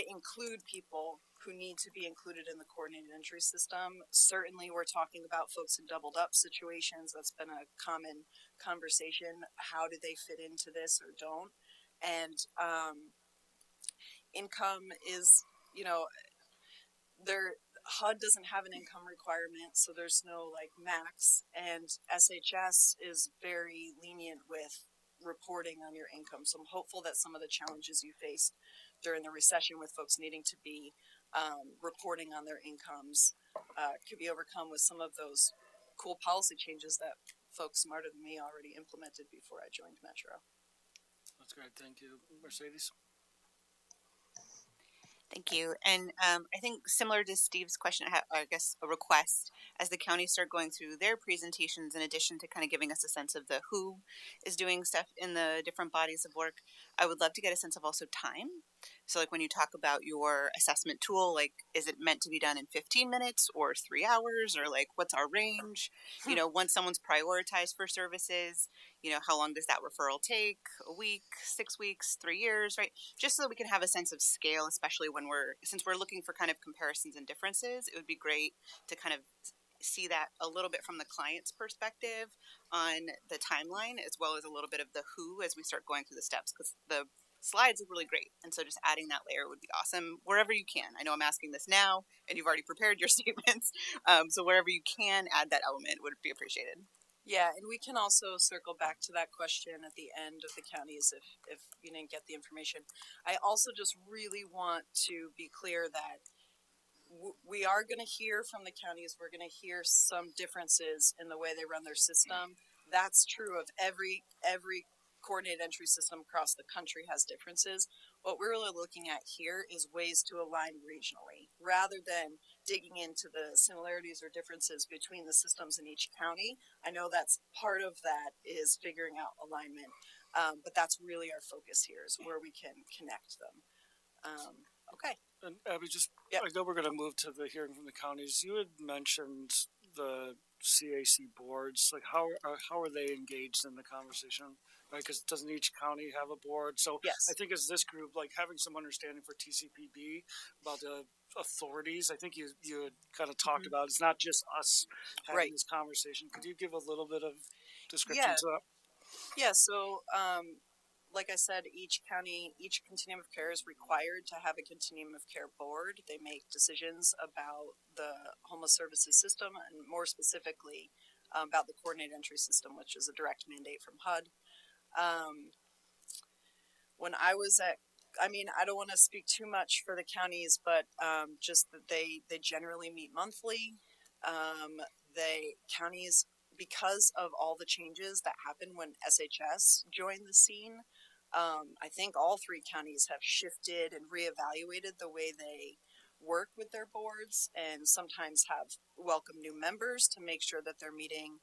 Speaker 19: include people who need to be included in the coordinated entry system. Certainly we're talking about folks in doubled up situations. That's been a common conversation. How do they fit into this or don't? And income is, HUD doesn't have an income requirement, so there's no like max, and SHS is very lenient with reporting on your income. So I'm hopeful that some of the challenges you faced during the recession with folks needing to be reporting on their incomes could be overcome with some of those cool policy changes that folks smarter than me already implemented before I joined Metro.
Speaker 1: That's great. Thank you. Mercedes?
Speaker 16: Thank you. And I think similar to Steve's question, I guess a request, as the counties start going through their presentations, in addition to kind of giving us a sense of the who is doing stuff in the different bodies of work, I would love to get a sense of also time. So like when you talk about your assessment tool, like is it meant to be done in 15 minutes or 3 hours, or like what's our range? You know, once someone's prioritized for services, you know, how long does that referral take? A week, 6 weeks, 3 years, right? Just so we can have a sense of scale, especially when since we're looking for kind of comparisons and differences, it would be great to kind of see that a little bit from the client's perspective on the timeline, as well as a little bit of the who as we start going through the steps, because the slides are really great. And so just adding that layer would be awesome wherever you can. I know I'm asking this now and you've already prepared your statements. So wherever you can add that element would be appreciated.
Speaker 19: Yeah, and we can also circle back to that question at the end of the counties if you didn't get the information. I also just really want to be clear that we are going to hear from the counties. We're going to hear some differences in the way they run their system. That's true of every coordinated entry system across the country has differences. What we're really looking at here is ways to align regionally rather than digging into the similarities or differences between the systems in each county. I know that's part of that is figuring out alignment, but that's really our focus here is where we can connect them. Okay.
Speaker 1: And Abby, I know we're going to move to the hearing from the counties. You had mentioned the CAC boards. Like, how are they engaged in the conversation? Right, because doesn't each county have a board? So
Speaker 19: yes.
Speaker 1: I think as this group, like having some understanding for TCPB about the authorities, I think you had kind of talked about. It's not just us having this conversation. Could you give a little bit of description to that?
Speaker 19: Yeah. So, like I said, each county, each continuum of care is required to have a continuum of care board. They make decisions about the homeless services system and more specifically about the coordinated entry system, which is a direct mandate from HUD. When I was I don't want to speak too much for the counties, but just that they generally meet monthly. Counties, because of all the changes that happened when SHS joined the scene, I think all 3 counties have shifted and reevaluated the way they work with their boards, and sometimes have welcome new members to make sure that they're meeting,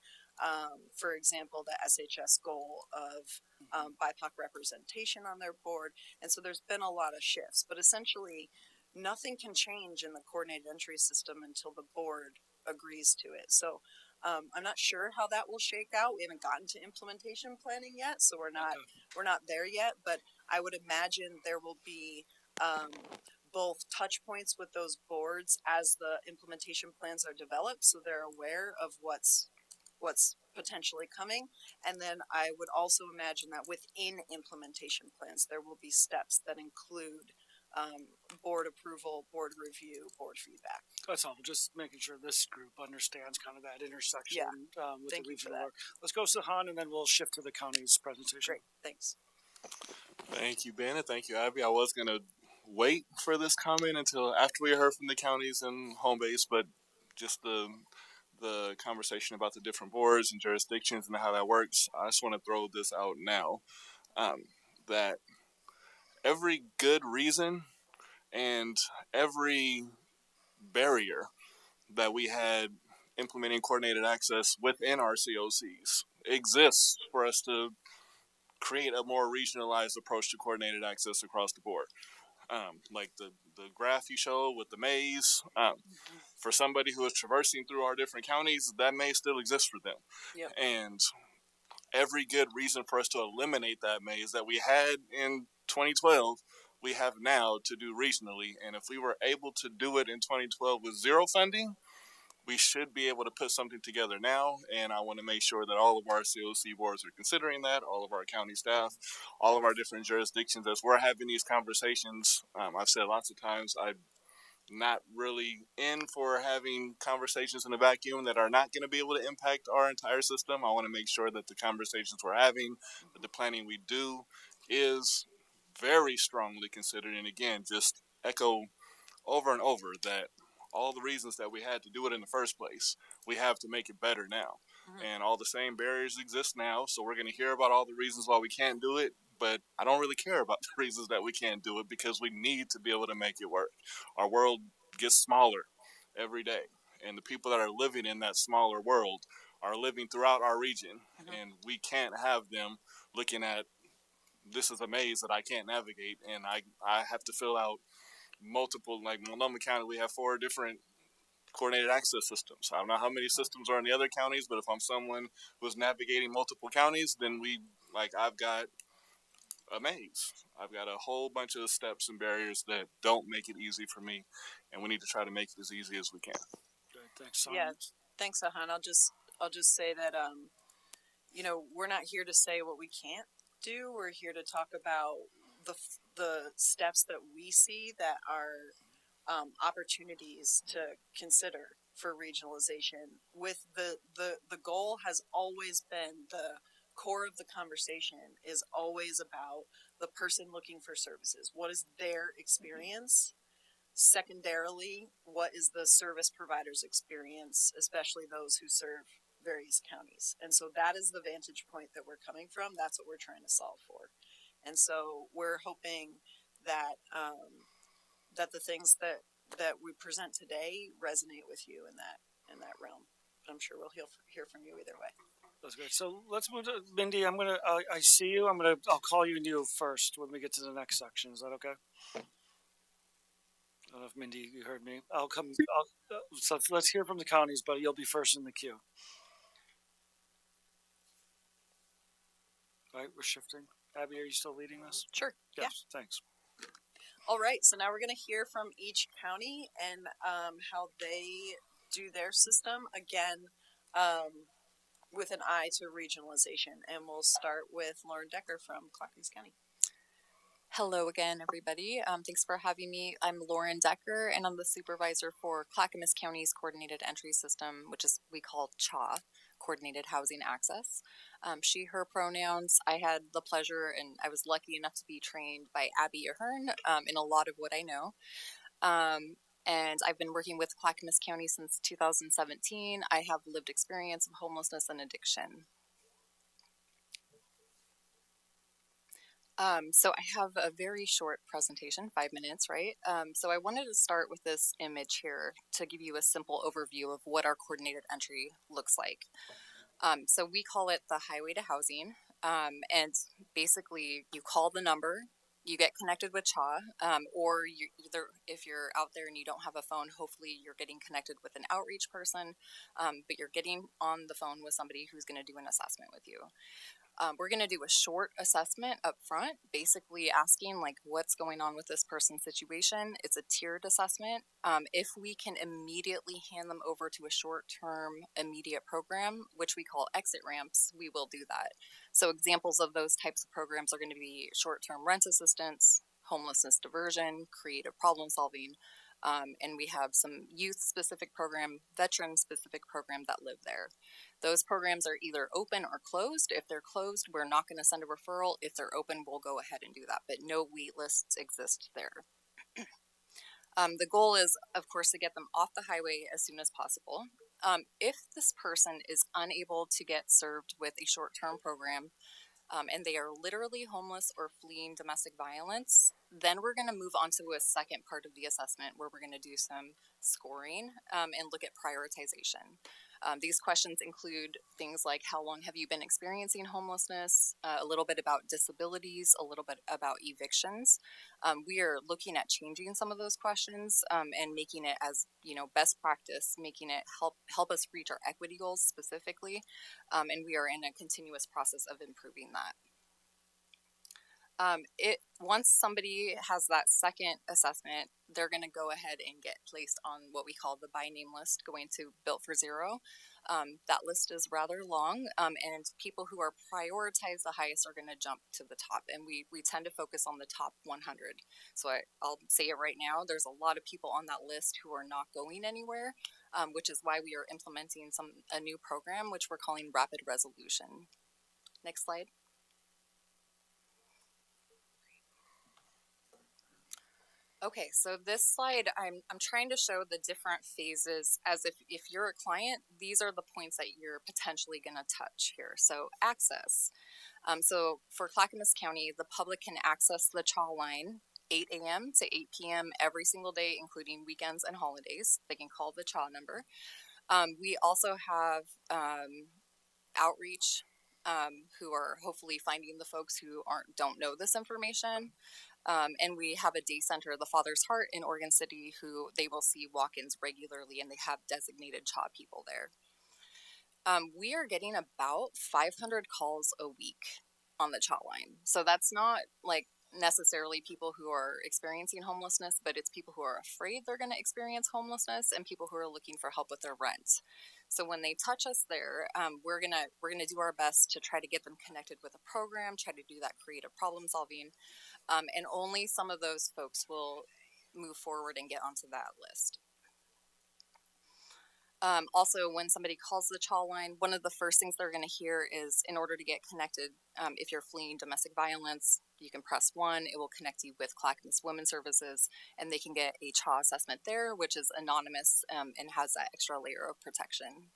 Speaker 19: for example, the SHS goal of BIPOC representation on their board. And so there's been a lot of shifts, but essentially nothing can change in the coordinated entry system until the board agrees to it. So I'm not sure how that will shake out. We haven't gotten to implementation planning yet, so we're not there yet. But I would imagine there will be both touch points with those boards as the implementation plans are developed, so they're aware of what's potentially coming. And then I would also imagine that within implementation plans, there will be steps that include board approval, board review, board feedback.
Speaker 1: That's all. Just making sure this group understands kind of that intersection with
Speaker 19: Thank
Speaker 1: the
Speaker 19: you
Speaker 1: regional
Speaker 19: for
Speaker 1: work. Let's go to Han, and then we'll shift to the county's presentation.
Speaker 19: Great. Thanks.
Speaker 6: Thank you, Ben, and thank you, Abby. I was going to wait for this comment until after we heard from the counties and home base, but just the conversation about the different boards and jurisdictions and how that works, I just want to throw this out now, that every good reason and every barrier that we had implementing coordinated access within our COCs exists for us to create a more regionalized approach to coordinated access across the board. Like the graph you show with the maze, for somebody who is traversing through our different counties, that maze still exists for them.
Speaker 19: Yep.
Speaker 6: And every good reason for us to eliminate that maze that we had in 2012, we have now to do regionally. And if we were able to do it in 2012 with zero funding, we should be able to put something together now. And I want to make sure that all of our COC boards are considering that, all of our county staff, all of our different jurisdictions, as we're having these conversations. I've said lots of times, I'm not really in for having conversations in a vacuum that are not going to be able to impact our entire system. I want to make sure that the conversations we're having, that the planning we do is very strongly considered. And again, just echo over and over that all the reasons that we had to do it in the first place, we have to make it better now. and all the same barriers exist now. So we're going to hear about all the reasons why we can't do it, but I don't really care about the reasons that we can't do it because we need to be able to make it work. Our world gets smaller every day, and the people that are living in that smaller world are living throughout our region, and we can't have them looking at this is a maze that I can't navigate, and I have to fill out multiple, like Multnomah County, we have 4 different coordinated access systems. I don't know how many systems are in the other counties, but if I'm someone who's navigating multiple counties, then I've got a maze. I've got a whole bunch of steps and barriers that don't make it easy for me, and we need to try to make it as easy as we can.
Speaker 1: Good, thanks, Simon.
Speaker 19: Yeah, thanks, Ahan. I'll just say that you know, we're not here to say what we can't do. We're here to talk about the steps that we see that are opportunities to consider for regionalization. With the goal has always been, the core of the conversation is always about the person looking for services. What is their experience? Secondarily, what is the service provider's experience, especially those who serve various counties? And so that is the vantage point that we're coming from. That's what we're trying to solve for. And so we're hoping that that the things that we present today resonate with you in that realm. But I'm sure we'll hear from you either way.
Speaker 1: That's good. So let's move to Mindy. I see you. I'll call you first when we get to the next section. Is that okay? I don't know if Mindy, you heard me. So let's hear from the counties, but you'll be first in the queue. All right, we're shifting. Abby, are you still leading this?
Speaker 19: Sure.
Speaker 1: Yes. Yeah. Thanks.
Speaker 19: All right. So now we're going to hear from each county and how they do their system. Again, with an eye to regionalization. And we'll start with Lauren Decker from Clackamas County.
Speaker 18: Hello again, everybody. Thanks for having me. I'm Lauren Decker, and I'm the supervisor for Clackamas County's Coordinated Entry System, which is we call CHA, Coordinated Housing Access. She, her pronouns. I had the pleasure, and I was lucky enough to be trained by Abby Ahern in a lot of what I know. And I've been working with Clackamas County since 2017. I have lived experience of homelessness and addiction. So I have a very short presentation, 5 minutes, right? So I wanted to start with this image here to give you a simple overview of what our coordinated entry looks like. So we call it the highway to housing. And basically you call the number, you get connected with CHA, or you either, if you're out there and you don't have a phone, hopefully you're getting connected with an outreach person, but you're getting on the phone with somebody who's going to do an assessment with you. We're going to do a short assessment up front, basically asking like what's going on with this person's situation. It's a tiered assessment. If we can immediately hand them over to a short-term immediate program, which we call exit ramps, we will do that. So examples of those types of programs are going to be short-term rent assistance, homelessness diversion, creative problem solving, and we have some youth-specific program, veteran-specific program that live there. Those programs are either open or closed. If they're closed, we're not going to send a referral. If they're open, we'll go ahead and do that, but no wait lists exist there. The goal is, of course, to get them off the highway as soon as possible. If this person is unable to get served with a short-term program, and they are literally homeless or fleeing domestic violence, then we're going to move on to a second part of the assessment where we're going to do some scoring and look at prioritization. These questions include things like how long have you been experiencing homelessness, a little bit about disabilities, a little bit about evictions. We are looking at changing some of those questions and making it as, best practice, making it help us reach our equity goals specifically, and we are in a continuous process of improving that. Once somebody has that second assessment, they're going to go ahead and get placed on what we call the by name list, going to Built for Zero. That list is rather long, and people who are prioritized the highest are going to jump to the top, and we tend to focus on the top 100. So I'll say it right now, there's a lot of people on that list who are not going anywhere, which is why we are implementing a new program, which we're calling Rapid Resolution. Next slide. Okay, so this slide, I'm trying to show the different phases as if you're a client, these are the points that you're potentially going to touch here. So access. So for Clackamas County, the public can access the CHA line 8 a.m. to 8 p.m. every single day, including weekends and holidays. They can call the CHA number. We also have outreach who are hopefully finding the folks who don't know this information. And we have a day center, the Father's Heart in Oregon City, who they will see walk-ins regularly, and they have designated CHA people there. We are getting about 500 calls a week on the CHA line. So that's not like necessarily people who are experiencing homelessness, but it's people who are afraid they're going to experience homelessness and people who are looking for help with their rent. So when they touch us there, we're gonna do our best to try to get them connected with a program, try to do that creative problem solving, and only some of those folks will move forward and get onto that list. Also, when somebody calls the CHA line, one of the first things they're going to hear is, in order to get connected, if you're fleeing domestic violence, you can press 1. It will connect you with Clackamas Women's Services, and they can get a CHA assessment there, which is anonymous and has that extra layer of protection.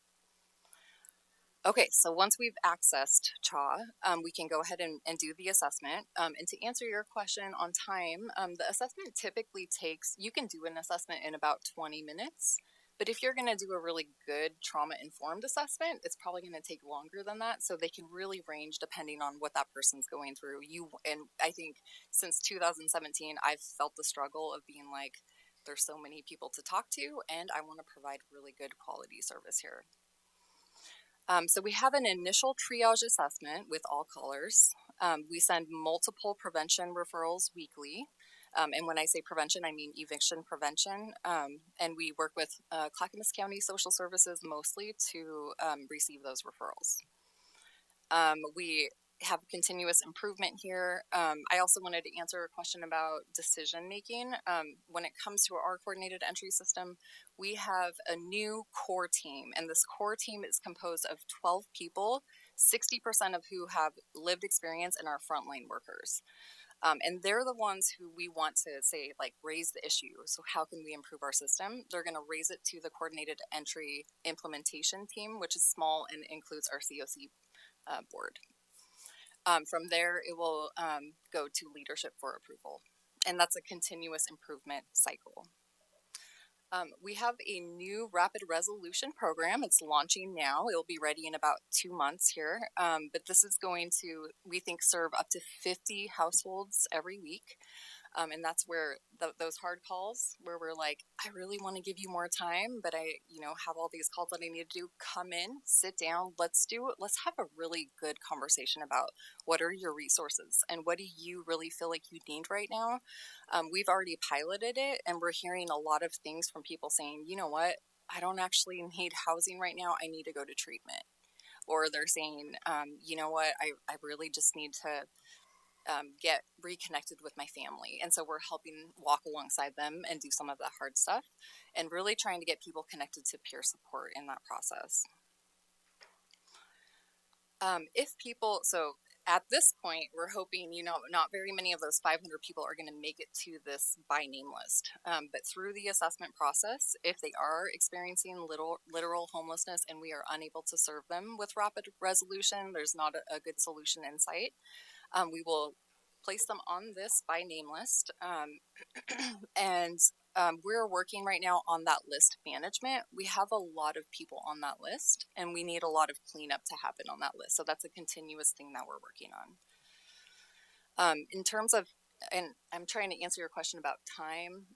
Speaker 18: Okay, so once we've accessed CHA, we can go ahead and do the assessment. And to answer your question on time, the assessment typically takes, you can do an assessment in about 20 minutes. But if you're going to do a really good trauma-informed assessment, it's probably going to take longer than that. So they can really range depending on what that person's going through. And I think since 2017, I've felt the struggle of being like, there's so many people to talk to, and I want to provide really good quality service here. So we have an initial triage assessment with all callers. We send multiple prevention referrals weekly. And when I say prevention, I mean eviction prevention. And we work with Clackamas County Social Services mostly to receive those referrals. We have continuous improvement here. I also wanted to answer a question about decision making. When it comes to our coordinated entry system, we have a new core team, and this core team is composed of 12 people, 60% of who have lived experience and are frontline workers. And they're the ones who we want to say, like, raise the issue. So how can we improve our system? They're going to raise it to the coordinated entry implementation team, which is small and includes our COC board. From there, it will go to leadership for approval. And that's a continuous improvement cycle. We have a new rapid resolution program. It's launching now. It'll be ready in about 2 months here. But this is going to, we think, serve up to 50 households every week. And that's where those hard calls where we're like, I really want to give you more time, but I, have all these calls that I need to do. Come in, sit down, let's have a really good conversation about what are your resources and what do you really feel like you need right now. We've already piloted it, and we're hearing a lot of things from people saying, you know what, I don't actually need housing right now. I need to go to treatment. Or they're saying, you know what, I really just need to get reconnected with my family. And so we're helping walk alongside them and do some of the hard stuff and really trying to get people connected to peer support in that process. So at this point, we're hoping, not very many of those 500 people are going to make it to this by name list. But through the assessment process, if they are experiencing literal homelessness and we are unable to serve them with rapid resolution, there's not a good solution in sight. We will place them on this by name list. And we're working right now on that list management. We have a lot of people on that list, and we need a lot of cleanup to happen on that list. So that's a continuous thing that we're working on. In terms of, and I'm trying to answer your question about time,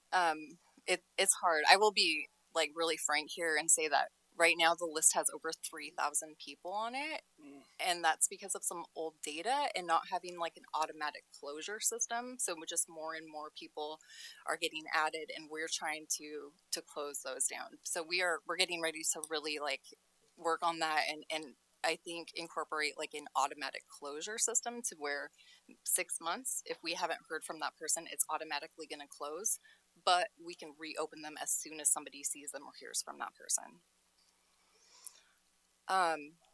Speaker 18: it's hard. I will be like really frank here and say that right now the list has over 3,000 people on it. And that's because of some old data and not having like an automatic closure system. So just more and more people are getting added, and we're trying to close those down. So we're getting ready to really like work on that and I think incorporate like an automatic closure system to where 6 months, if we haven't heard from that person, it's automatically going to close, but we can reopen them as soon as somebody sees them or hears from that person.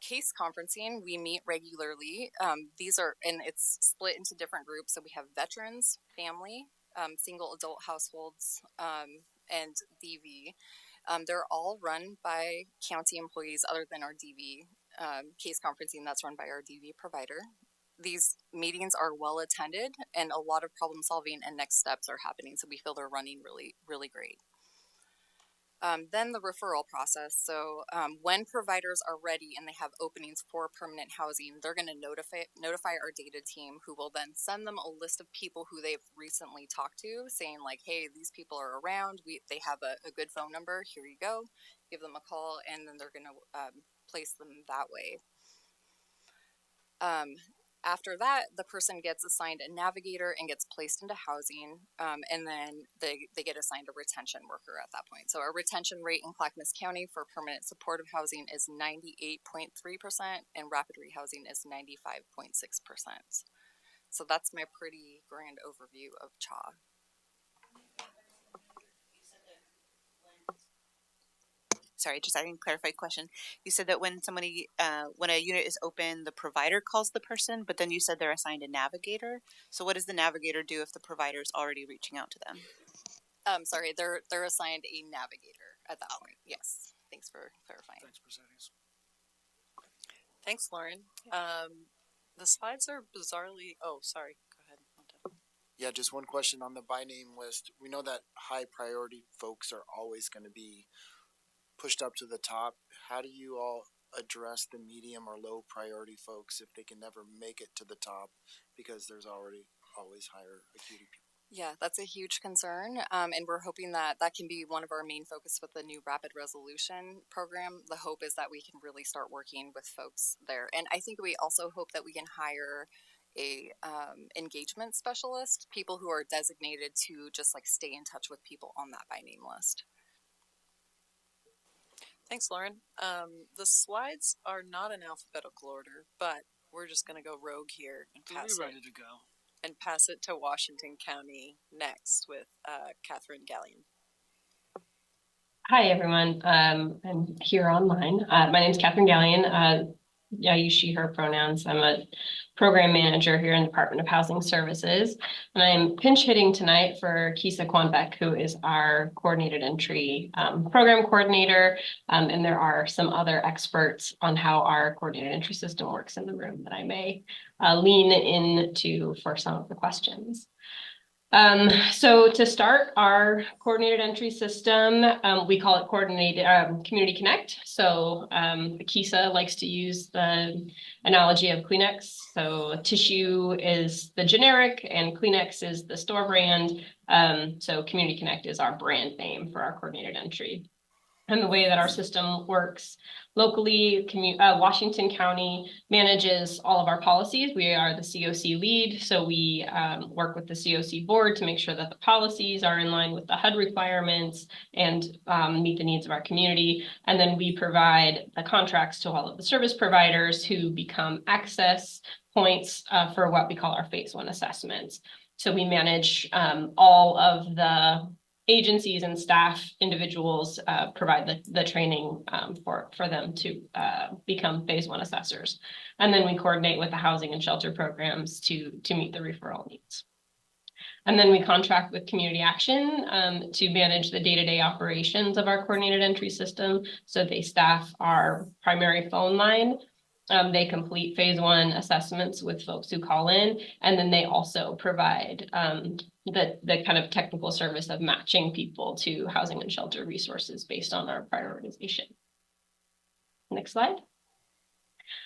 Speaker 18: Case conferencing, we meet regularly. These are, and it's split into different groups. So we have veterans, family, single adult households, and DV. They're all run by county employees other than our DV case conferencing that's run by our DV provider. These meetings are well attended and a lot of problem solving and next steps are happening. So we feel they're running really, really great. Then the referral process. So when providers are ready and they have openings for permanent housing, they're going to notify our data team, who will then send them a list of people who they've recently talked to, saying like, hey, these people are around. They have a good phone number. Here you go. Give them a call, and then they're going to place them that way. After that, the person gets assigned a navigator and gets placed into housing, and then they get assigned a retention worker at that point. So our retention rate in Clackamas County for permanent supportive housing is 98.3%, and rapid rehousing is 95.6%. So that's my pretty grand overview of CHA.
Speaker 16: Sorry, just I didn't clarify the question. You said that when somebody, when a unit is open, the provider calls the person, but then you said they're assigned a navigator. So what does the navigator do if the provider is already reaching out to them?
Speaker 18: Sorry, they're assigned a navigator at that point. Yes, thanks for clarifying.
Speaker 1: Thanks, Mercedes.
Speaker 19: Thanks, Lauren. The slides are bizarrely. Oh, sorry. Go ahead.
Speaker 12: Yeah, just one question on the by name list. We know that high priority folks are always going to be pushed up to the top. How do you all address the medium or low priority folks if they can never make it to the top because there's always higher acuity people?
Speaker 18: Yeah, that's a huge concern, and we're hoping that that can be one of our main focus with the new rapid resolution program. The hope is that we can really start working with folks there, and I think we also hope that we can hire a engagement specialist, people who are designated to just like stay in touch with people on that by name list.
Speaker 19: Thanks, Lauren. The slides are not in alphabetical order, but we're just going to go rogue here and pass it to Washington County next with Catherine Gallion.
Speaker 4: Hi, everyone. I'm here online. My name is Catherine Gallion. I use she, her pronouns. I'm a program manager here in the Department of Housing Services. And I'm pinch hitting tonight for Kisa Kwanbeck, who is our coordinated entry program coordinator. And there are some other experts on how our coordinated entry system works in the room that I may lean into for some of the questions. So to start our coordinated entry system, we call it coordinated Community Connect. So Kisa likes to use the analogy of Kleenex. So tissue is the generic and Kleenex is the store brand. So Community Connect is our brand name for our coordinated entry. And the way that our system works locally, Washington County manages all of our policies. We are the COC lead, so we work with the COC board to make sure that the policies are in line with the HUD requirements and meet the needs of our community. And then we provide the contracts to all of the service providers who become access points for what we call our phase one assessments. So we manage all of the agencies and staff individuals provide the training for them to become phase one assessors. And then we coordinate with the housing and shelter programs to meet the referral needs. And then we contract with Community Action to manage the day-to-day operations of our coordinated entry system. So they staff our primary phone line. They complete phase one assessments with folks who call in, and then they also provide the kind of technical service of matching people to housing and shelter resources based on our prioritization. Next slide.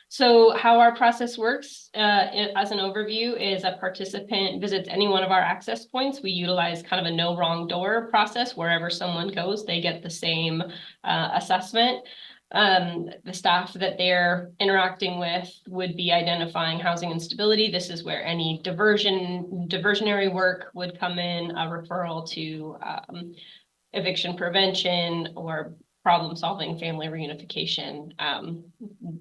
Speaker 4: So how our process works as an overview is a participant visits any one of our access points. We utilize kind of a no wrong door process. Wherever someone goes, they get the same assessment. The staff that they're interacting with would be identifying housing instability. This is where any diversionary work would come in, a referral to eviction prevention or problem solving, family reunification.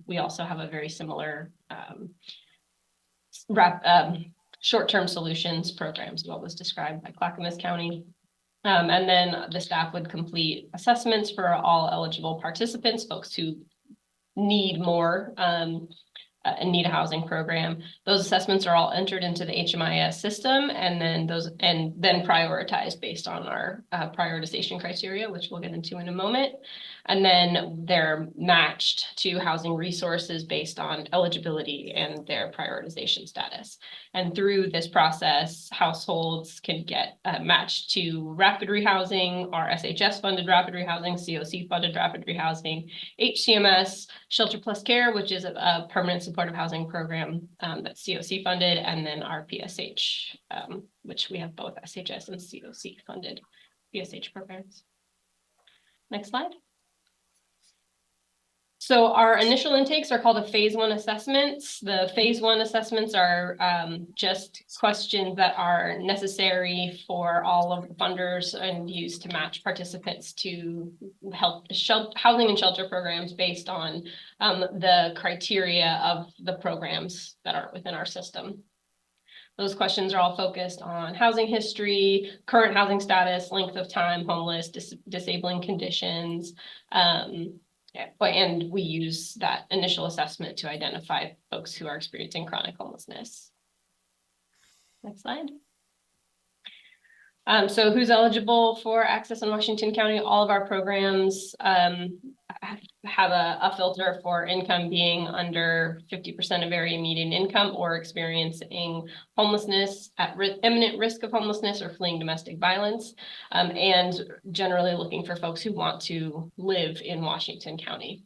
Speaker 4: We also have a very similar short-term solutions programs, what was described by Clackamas County. And then the staff would complete assessments for all eligible participants, folks who need more need a housing program. Those assessments are all entered into the HMIS system, and then prioritized based on our prioritization criteria, which we'll get into in a moment. And then they're matched to housing resources based on eligibility and their prioritization status. And through this process, households can get matched to rapid rehousing, our SHS funded rapid rehousing, COC funded rapid rehousing, HCMS, Shelter Plus Care, which is a permanent supportive housing program that's COC funded, and then our PSH, which we have both SHS and COC funded PSH programs. Next slide. So our initial intakes are called the phase 1 assessments. The phase 1 assessments are just questions that are necessary for all of the funders and used to match participants to help housing and shelter programs based on the criteria of the programs that are within our system. Those questions are all focused on housing history, current housing status, length of time, homeless, disabling conditions, and we use that initial assessment to identify folks who are experiencing chronic homelessness. Next slide. So who's eligible for access in Washington County? All of our programs have a filter for income being under 50% of area median income or experiencing homelessness at imminent risk of homelessness or fleeing domestic violence, and generally looking for folks who want to live in Washington County.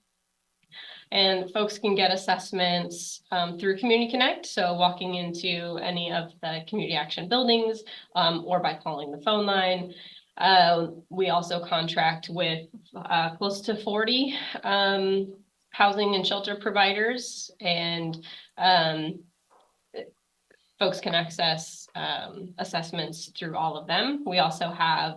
Speaker 4: And folks can get assessments through Community Connect, so walking into any of the community action buildings or by calling the phone line. We also contract with close to 40 housing and shelter providers, and folks can access assessments through all of them. We also have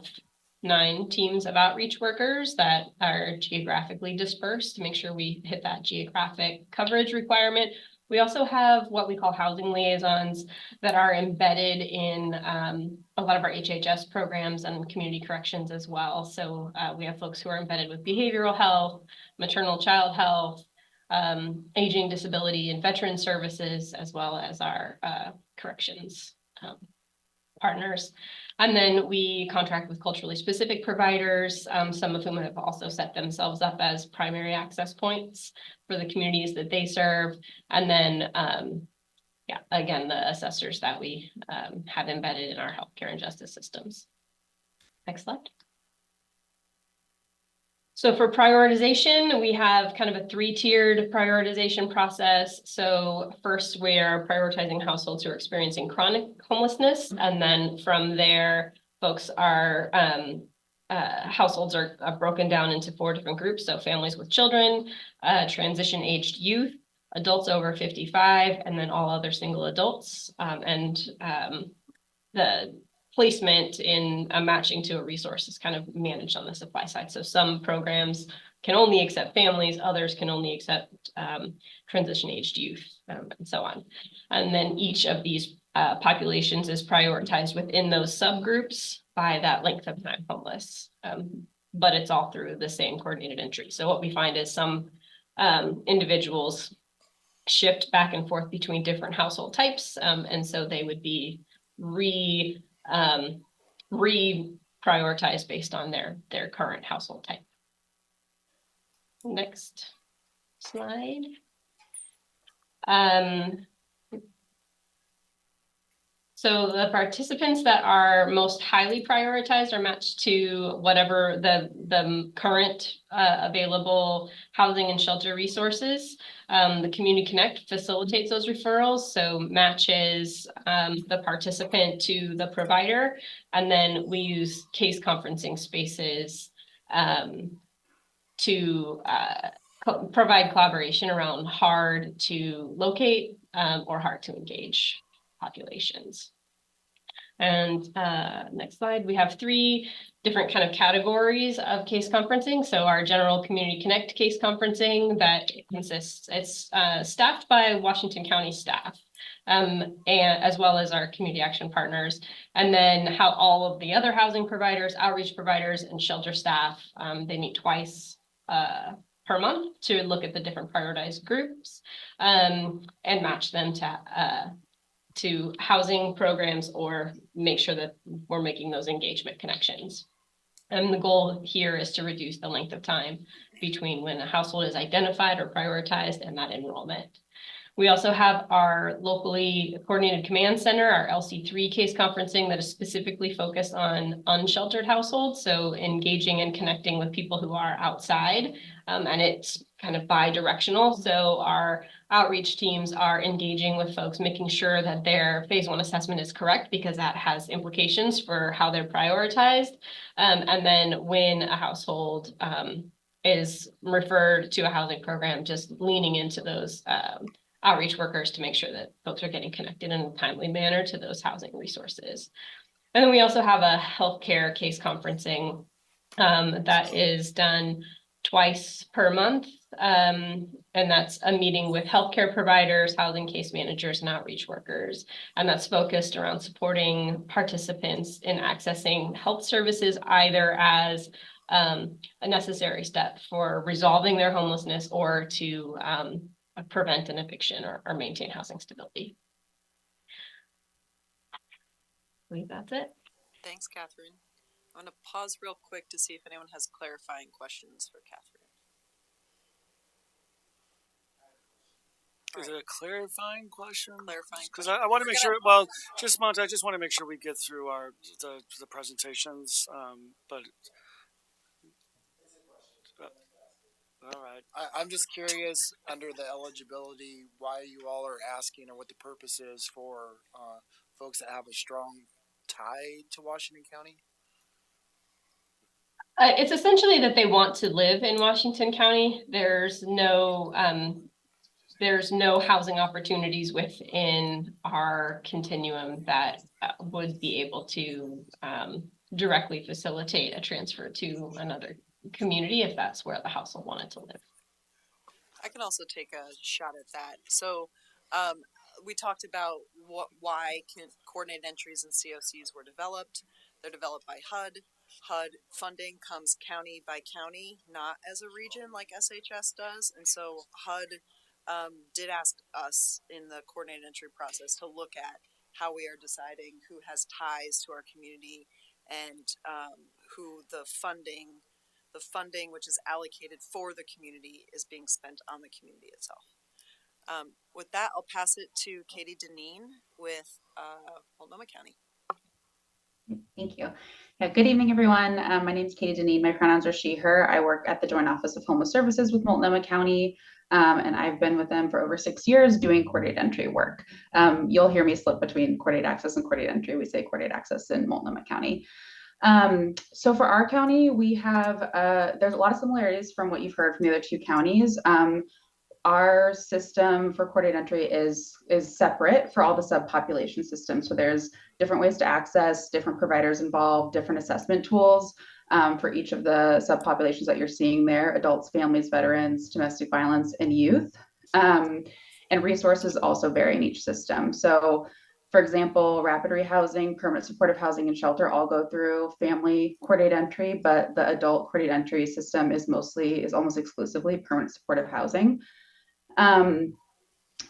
Speaker 4: 9 teams of outreach workers that are geographically dispersed to make sure we hit that geographic coverage requirement. We also have what we call housing liaisons that are embedded in a lot of our HHS programs and community corrections as well. So we have folks who are embedded with behavioral health, maternal child health, aging, disability, and veteran services, as well as our corrections partners. And then we contract with culturally specific providers, some of whom have also set themselves up as primary access points for the communities that they serve. And then, yeah, again, the assessors that we have embedded in our healthcare and justice systems. Next slide. So for prioritization, we have kind of a 3-tiered prioritization process. So first, we are prioritizing households who are experiencing chronic homelessness. And then from there, folks are, households are broken down into 4 different groups. So families with children, transition-aged youth, adults over 55, and then all other single adults. The placement in a matching to a resource is kind of managed on the supply side. So some programs can only accept families, others can only accept transition-aged youth, and so on. And then each of these populations is prioritized within those subgroups by that length of time homeless, but it's all through the same coordinated entry. So what we find is some individuals shift back and forth between different household types, and so they would be re-prioritized based on their current household type. Next slide. So the participants that are most highly prioritized are matched to whatever the current available housing and shelter resources. The Community Connect facilitates those referrals, so matches the participant to the provider, and then we use case conferencing spaces to provide collaboration around hard to locate or hard to engage populations. And next slide, we have 3 different kind of categories of case conferencing. So our general Community Connect case conferencing that consists, it's staffed by Washington County staff, and as well as our community action partners. And then how all of the other housing providers, outreach providers, and shelter staff, they meet twice per month to look at the different prioritized groups and match them to housing programs or make sure that we're making those engagement connections. And the goal here is to reduce the length of time between when a household is identified or prioritized and that enrollment. We also have our locally coordinated command center, our LC3 case conferencing that is specifically focused on unsheltered households. So engaging and connecting with people who are outside, and it's kind of bi-directional. So our outreach teams are engaging with folks, making sure that their phase 1 assessment is correct because that has implications for how they're prioritized. And then when a household is referred to a housing program, just leaning into those outreach workers to make sure that folks are getting connected in a timely manner to those housing resources. And then we also have a healthcare case conferencing that is done twice per month. And that's a meeting with healthcare providers, housing case managers, and outreach workers. And that's focused around supporting participants in accessing health services, either as a necessary step for resolving their homelessness or to prevent an eviction or maintain housing stability. I believe that's it.
Speaker 19: Thanks, Catherine. I'm going to pause real quick to see if anyone has clarifying questions for Catherine.
Speaker 1: Is it a clarifying question?
Speaker 19: Clarifying
Speaker 1: because
Speaker 19: question.
Speaker 1: I want to make sure.
Speaker 19: Well,
Speaker 1: just Monte, I just want to make sure we get through the presentations. But all right.
Speaker 12: I'm just curious, under the eligibility, why you all are asking or what the purpose is for folks that have a strong tie to Washington County?
Speaker 4: It's essentially that they want to live in Washington County. There's no housing opportunities within our continuum that would be able to directly facilitate a transfer to another community if that's where the household wanted to live.
Speaker 19: I can also take a shot at that. So we talked about why coordinated entries and COCs were developed. They're developed by HUD. HUD funding comes county by county, not as a region like SHS does. And so HUD did ask us in the coordinated entry process to look at how we are deciding who has ties to our community and who the funding which is allocated for the community is being spent on the community itself. With that, I'll pass it to Katie Deneen with Multnomah County.
Speaker 8: Thank you. Yeah, good evening, everyone. My name is Katie Deneen. My pronouns are she, her. I work at the Joint Office of Homeless Services with Multnomah County, and I've been with them for over 6 years doing coordinated entry work. You'll hear me slip between coordinated access and coordinated entry. We say coordinated access in Multnomah County. So for our county, we have, there's a lot of similarities from what you've heard from the other two counties. Our system for coordinated entry is separate for all the subpopulation systems. So there's different ways to access, different providers involved, different assessment tools for each of the subpopulations that you're seeing there: adults, families, veterans, domestic violence, and youth. And resources also vary in each system. So for example, rapid rehousing, permanent supportive housing, and shelter all go through family coordinated entry, but the adult coordinated entry system is almost exclusively permanent supportive housing.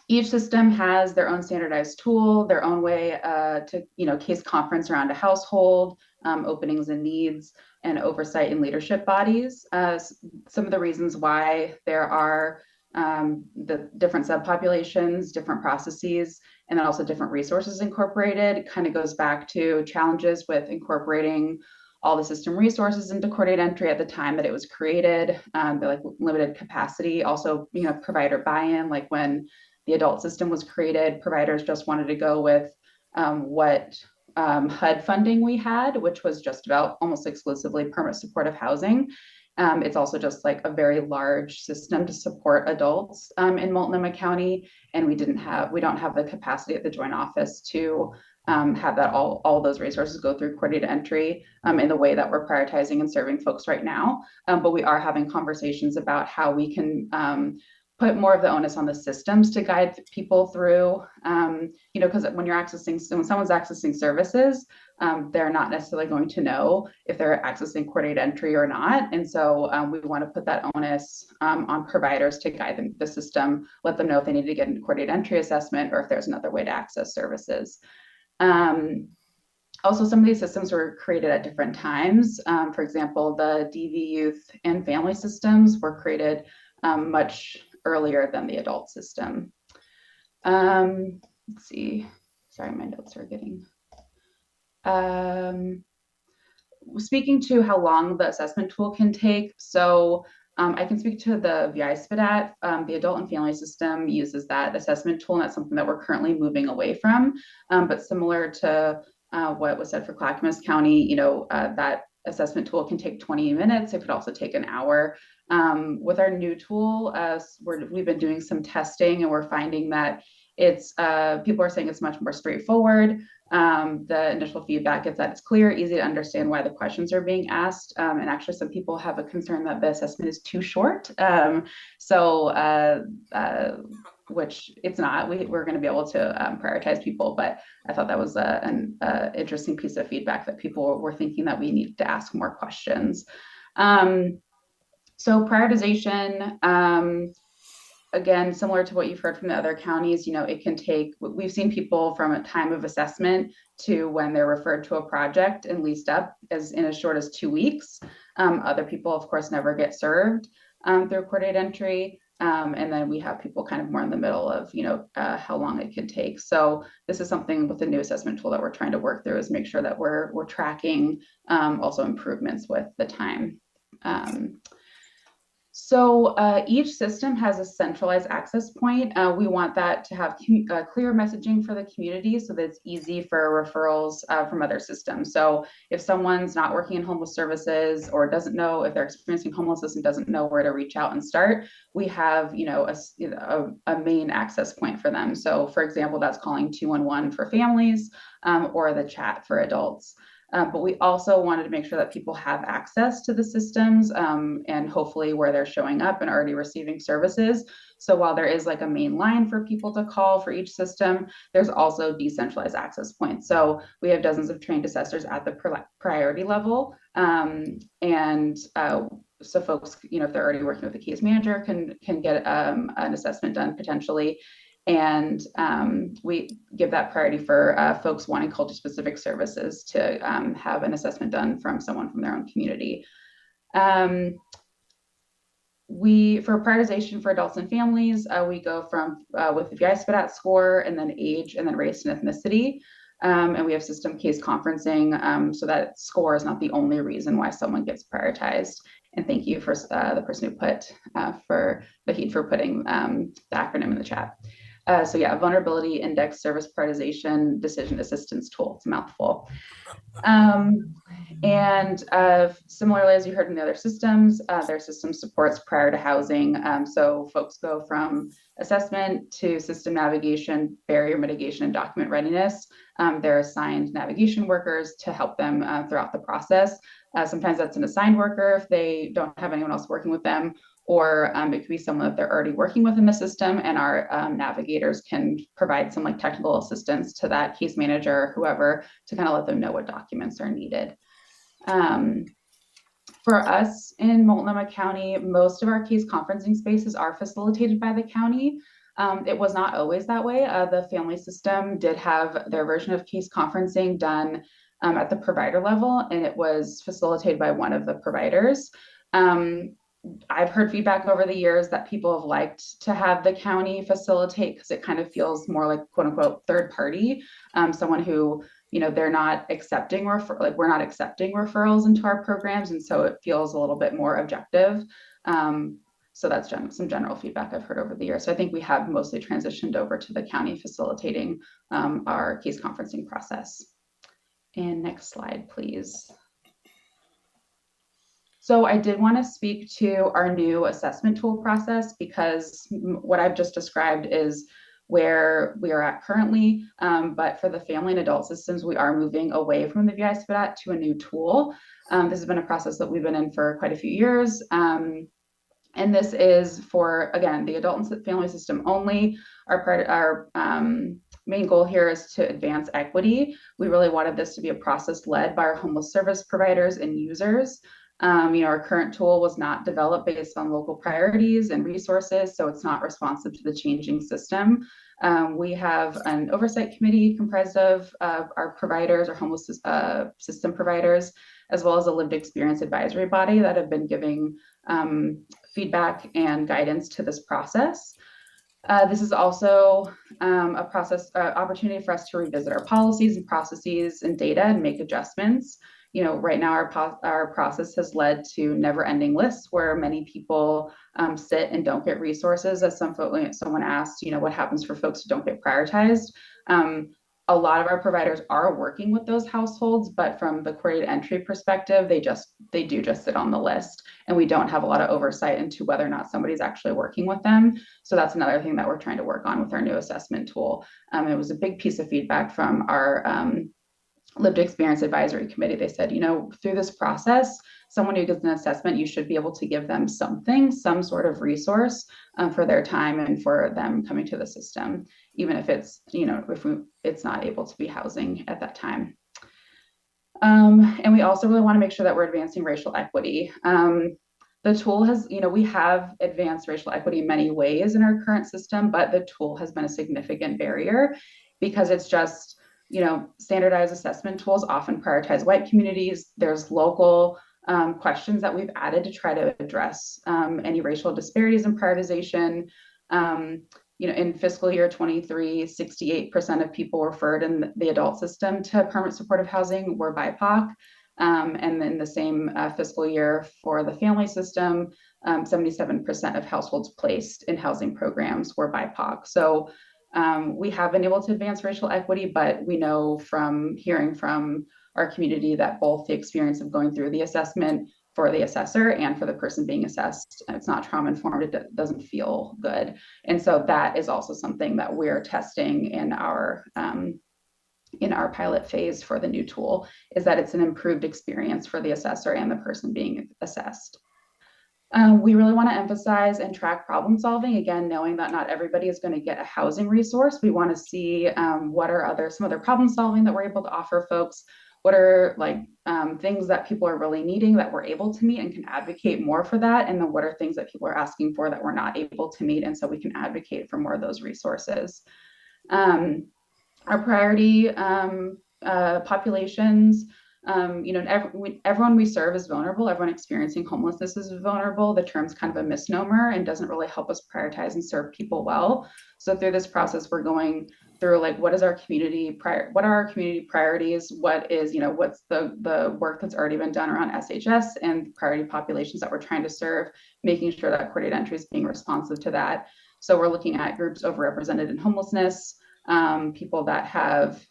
Speaker 8: Each system has their own standardized tool, their own way to case conference around a household, openings and needs, and oversight and leadership bodies. Some of the reasons why there are the different subpopulations, different processes, and then also different resources incorporated kind of goes back to challenges with incorporating all the system resources into coordinated entry at the time that it was created. Like limited capacity, also provider buy-in. Like when the adult system was created, providers just wanted to go with what HUD funding we had, which was just about almost exclusively permanent supportive housing. It's also just like a very large system to support adults in Multnomah County, and we don't have the capacity at the Joint Office to have that all those resources go through coordinated entry in the way that we're prioritizing and serving folks right now. But we are having conversations about how we can put more of the onus on the systems to guide people through, because when someone's accessing services, they're not necessarily going to know if they're accessing coordinated entry or not. And so we want to put that onus on providers to guide them the system, let them know if they need to get a coordinated entry assessment or if there's another way to access services. Also, some of these systems were created at different times. For example, the DV youth and family systems were created much earlier than the adult system. Let's see. Sorry, my notes are getting. Speaking to how long the assessment tool can take. So I can speak to the VI-SPDAT. The adult and family system uses that assessment tool, and that's something that we're currently moving away from. But similar to what was said for Clackamas County, that assessment tool can take 20 minutes. It could also take an hour. With our new tool, we've been doing some testing, and we're finding that people are saying it's much more straightforward. The initial feedback is that it's clear, easy to understand why the questions are being asked. And actually some people have a concern that the assessment is too short. Which it's not. We're going to be able to prioritize people, but I thought that was an interesting piece of feedback that people were thinking that we need to ask more questions. So prioritization, again, similar to what you've heard from the other counties, it can take, we've seen people from a time of assessment to when they're referred to a project and leased up as short as 2 weeks. Other people, of course, never get served through coordinated entry. And then we have people kind of more in the middle of, how long it could take. So this is something with the new assessment tool that we're trying to work through, is make sure that we're tracking also improvements with the time. So each system has a centralized access point. We want that to have clear messaging for the community so that it's easy for referrals from other systems. So if someone's not working in homeless services or doesn't know if they're experiencing homelessness and doesn't know where to reach out and start, we have a main access point for them. So for example, that's calling 211 for families or the chat for adults. But we also wanted to make sure that people have access to the systems and hopefully where they're showing up and already receiving services. So while there is like a main line for people to call for each system, there's also decentralized access points. So we have dozens of trained assessors at the priority level. So folks, if they're already working with a case manager, can get an assessment done potentially. And we give that priority for folks wanting culture-specific services to have an assessment done from someone from their own community. For prioritization for adults and families, we go from with the VI-SPDAT score, and then age, and then race and ethnicity. And we have system case conferencing, so that score is not the only reason why someone gets prioritized. And thank you for the person who put for Vahid for putting the acronym in the chat. So yeah, vulnerability index service prioritization decision assistance tool. It's a mouthful. Similarly, as you heard in the other systems, their system supports prior to housing. So folks go from assessment to system navigation, barrier mitigation, and document readiness. They're assigned navigation workers to help them throughout the process. Sometimes that's an assigned worker if they don't have anyone else working with them, or it could be someone that they're already working with in the system, and our navigators can provide some technical assistance to that case manager or whoever to kind of let them know what documents are needed. For us in Multnomah County, most of our case conferencing spaces are facilitated by the county. It was not always that way. The family system did have their version of case conferencing done at the provider level, and it was facilitated by one of the providers. I've heard feedback over the years that people have liked to have the county facilitate because it kind of feels more like quote unquote third party, someone who, they're not accepting we're not accepting referrals into our programs. And so it feels a little bit more objective. So that's some general feedback I've heard over the years. So I think we have mostly transitioned over to the county facilitating our case conferencing process. And next slide, please. So I did want to speak to our new assessment tool process because what I've just described is where we are at currently. But for the family and adult systems, we are moving away from the VI-SPDAT to a new tool. This has been a process that we've been in for quite a few years. And this is for, again, the adult and family system only. Our main goal here is to advance equity. We really wanted this to be a process led by our homeless service providers and users. Our current tool was not developed based on local priorities and resources, so it's not responsive to the changing system. We have an oversight committee comprised of our providers, our homeless system providers, as well as a lived experience advisory body that have been giving feedback and guidance to this process. This is also a opportunity for us to revisit our policies and processes and data and make adjustments. Right now our process has led to never-ending lists where many people sit and don't get resources. As someone asked, what happens for folks who don't get prioritized? A lot of our providers are working with those households, but from the coordinated entry perspective, they do just sit on the list, and we don't have a lot of oversight into whether or not somebody's actually working with them. So that's another thing that we're trying to work on with our new assessment tool. It was a big piece of feedback from our lived experience advisory committee. They said, through this process, someone who gets an assessment, you should be able to give them something, some sort of resource for their time and for them coming to the system, even if it's, it's not able to be housing at that time. And we also really want to make sure that we're advancing racial equity. The tool has, we have advanced racial equity in many ways in our current system, but the tool has been a significant barrier because it's just, standardized assessment tools often prioritize white communities. There's local questions that we've added to try to address any racial disparities in prioritization. In fiscal year 23, 68% of people referred in the adult system to permanent supportive housing were BIPOC. And then the same fiscal year for the family system, 77% of households placed in housing programs were BIPOC. So we have been able to advance racial equity, but we know from hearing from our community that both the experience of going through the assessment for the assessor and for the person being assessed, it's not trauma-informed, it doesn't feel good. And so that is also something that we're testing in our pilot phase for the new tool, is that it's an improved experience for the assessor and the person being assessed. We really want to emphasize and track problem solving, again, knowing that not everybody is going to get a housing resource. We want to see what are some other problem solving that we're able to offer folks. What are things that people are really needing that we're able to meet and can advocate more for that? And then what are things that people are asking for that we're not able to meet? And so we can advocate for more of those resources. Our priority populations, everyone we serve is vulnerable. Everyone experiencing homelessness is vulnerable. The term's kind of a misnomer and doesn't really help us prioritize and serve people well. So through this process, we're going through what are our community priorities? What is, what's the work that's already been done around SHS and priority populations that we're trying to serve, making sure that coordinated entry is being responsive to that. So we're looking at groups overrepresented in homelessness, people that have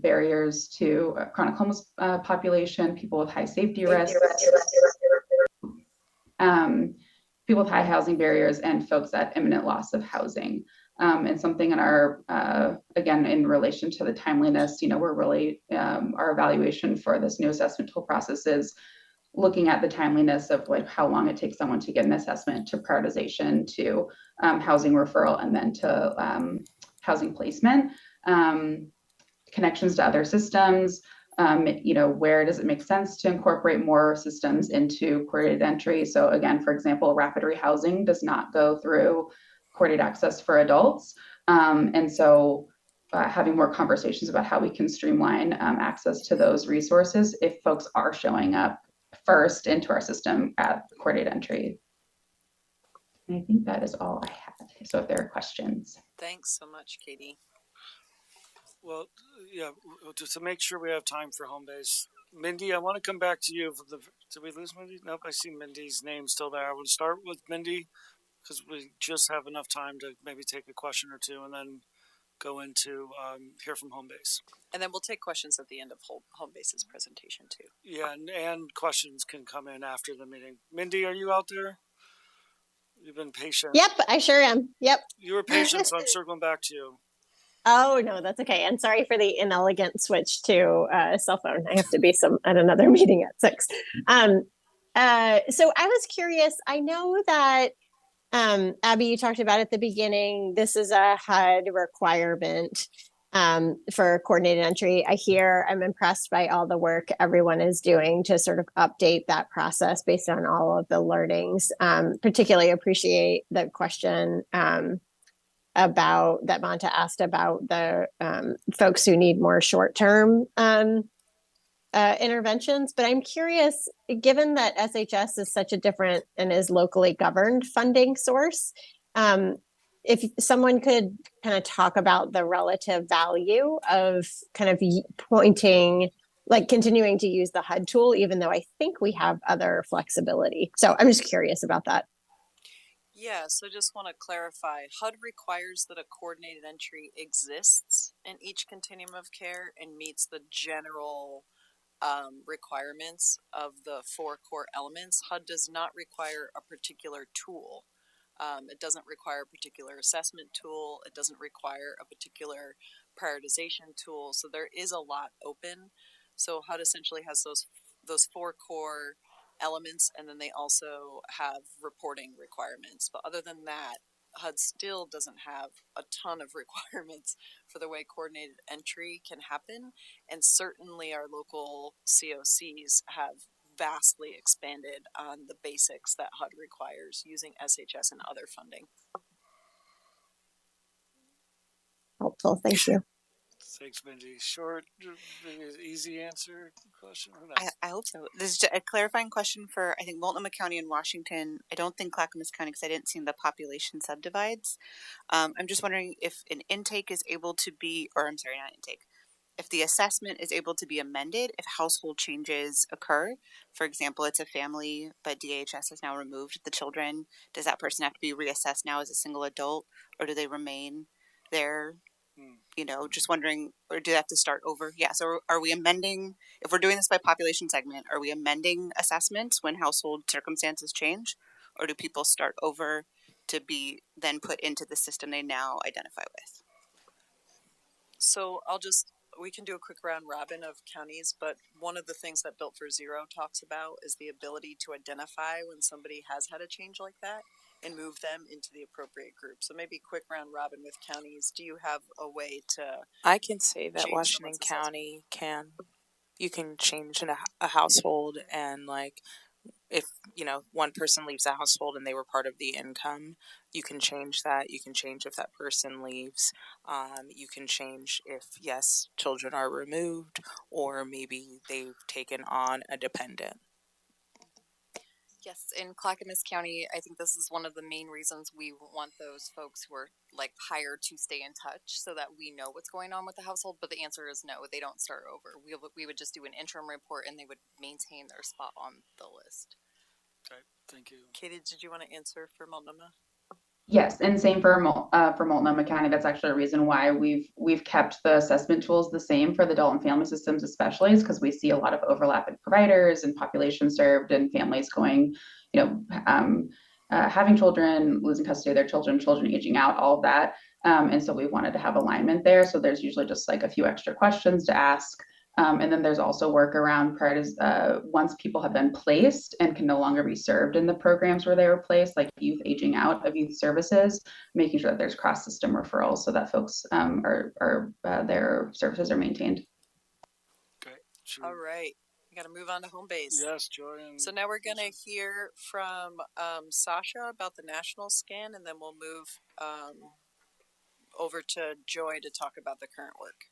Speaker 8: barriers to chronic homeless population, people with high safety risks, people with high housing barriers, and folks at imminent loss of housing. And something in our, again, in relation to the timeliness, we're really, our evaluation for this new assessment tool process is looking at the timeliness of how long it takes someone to get an assessment, to prioritization, to housing referral, and then to housing placement, connections to other systems, where does it make sense to incorporate more systems into coordinated entry? So again, for example, rapid rehousing does not go through coordinated access for adults. And so having more conversations about how we can streamline access to those resources if folks are showing up first into our system at coordinated entry. And I think that is all I had. So if there are questions.
Speaker 19: Thanks so much, Katie.
Speaker 1: Well, yeah, just to make sure we have time for home base. Mindy, I want to come back to you. Did we lose Mindy? Nope, I see Mindy's name still there. I want to start with Mindy because we just have enough time to maybe take a question or two and then go into hear from home base.
Speaker 19: And then we'll take questions at the end of home base's presentation too.
Speaker 1: Yeah, and questions can come in after the meeting. Mindy, are you out there? You've been patient.
Speaker 9: Yep, I sure am. Yep.
Speaker 1: You were patient, so I'm circling back to you.
Speaker 9: Oh, no, that's okay. And sorry for the inelegant switch to cell phone. I have to be at another meeting at 6. So I was curious. I know that Abby, you talked about at the beginning. This is a HUD requirement for coordinated entry. I'm impressed by all the work everyone is doing to sort of update that process based on all of the learnings. Particularly appreciate the question about that Monta asked about the folks who need more short-term interventions. But I'm curious, given that SHS is such a different and is locally governed funding source, if someone could kind of talk about the relative value of kind of pointing, like continuing to use the HUD tool, even though I think we have other flexibility. So I'm just curious about that.
Speaker 19: Yeah, so just want to clarify, HUD requires that a coordinated entry exists in each continuum of care and meets the general requirements of the 4 core elements. HUD does not require a particular tool. It doesn't require a particular assessment tool. It doesn't require a particular prioritization tool. So there is a lot open. So HUD essentially has those 4 core elements, and then they also have reporting requirements. But other than that, HUD still doesn't have a ton of requirements for the way coordinated entry can happen. And certainly our local COCs have vastly expanded on the basics that HUD requires using SHS and other funding.
Speaker 9: Helpful, thank you.
Speaker 1: Thanks, Mindy. Short, easy answer question.
Speaker 16: I hope so. This is a clarifying question for, I think, Multnomah County and Washington. I don't think Clackamas County, because I didn't see the population subdivides. I'm just wondering if an intake is able to be, or I'm sorry, not intake, if the assessment is able to be amended if household changes occur. For example, it's a family, but DHS has now removed the children. Does that person have to be reassessed now as a single adult, or do they remain there? You know, just wondering, or do they have to start over? Yeah, so are we amending, if we're doing this by population segment, are we amending assessments when household circumstances change? Or do people start over to be then put into the system they now identify with?
Speaker 19: So we can do a quick round robin of counties, but one of the things that Built for Zero talks about is the ability to identify when somebody has had a change like that and move them into the appropriate group. So maybe quick round robin with counties. Do you have a way to?
Speaker 10: I can say that Washington County you can change a household, and like if one person leaves a household and they were part of the income, you can change that. You can change if that person leaves. You can change if children are removed, or maybe they've taken on a dependent.
Speaker 18: Yes, in Clackamas County, I think this is one of the main reasons we want those folks who are like hired to stay in touch so that we know what's going on with the household. But the answer is no, they don't start over. We would just do an interim report and they would maintain their spot on the list.
Speaker 1: Okay, thank you.
Speaker 19: Katie, did you want to answer for Multnomah?
Speaker 8: Yes, and same for Multnomah County. That's actually a reason why we've kept the assessment tools the same for the adult and family systems, especially, is because we see a lot of overlap in providers and population served, and families going, having children, losing custody of their children aging out, all of that. And so we wanted to have alignment there. So there's usually just like a few extra questions to ask. And then there's also work around once people have been placed and can no longer be served in the programs where they were placed, like youth aging out of youth services, making sure that there's cross-system referrals so that folks their services are maintained.
Speaker 1: Okay.
Speaker 19: All right. We got to move on to home base.
Speaker 1: Yes, Jordan.
Speaker 19: So now we're going to hear from Sasha about the national scan, and then we'll move over to Joy to talk about the current work.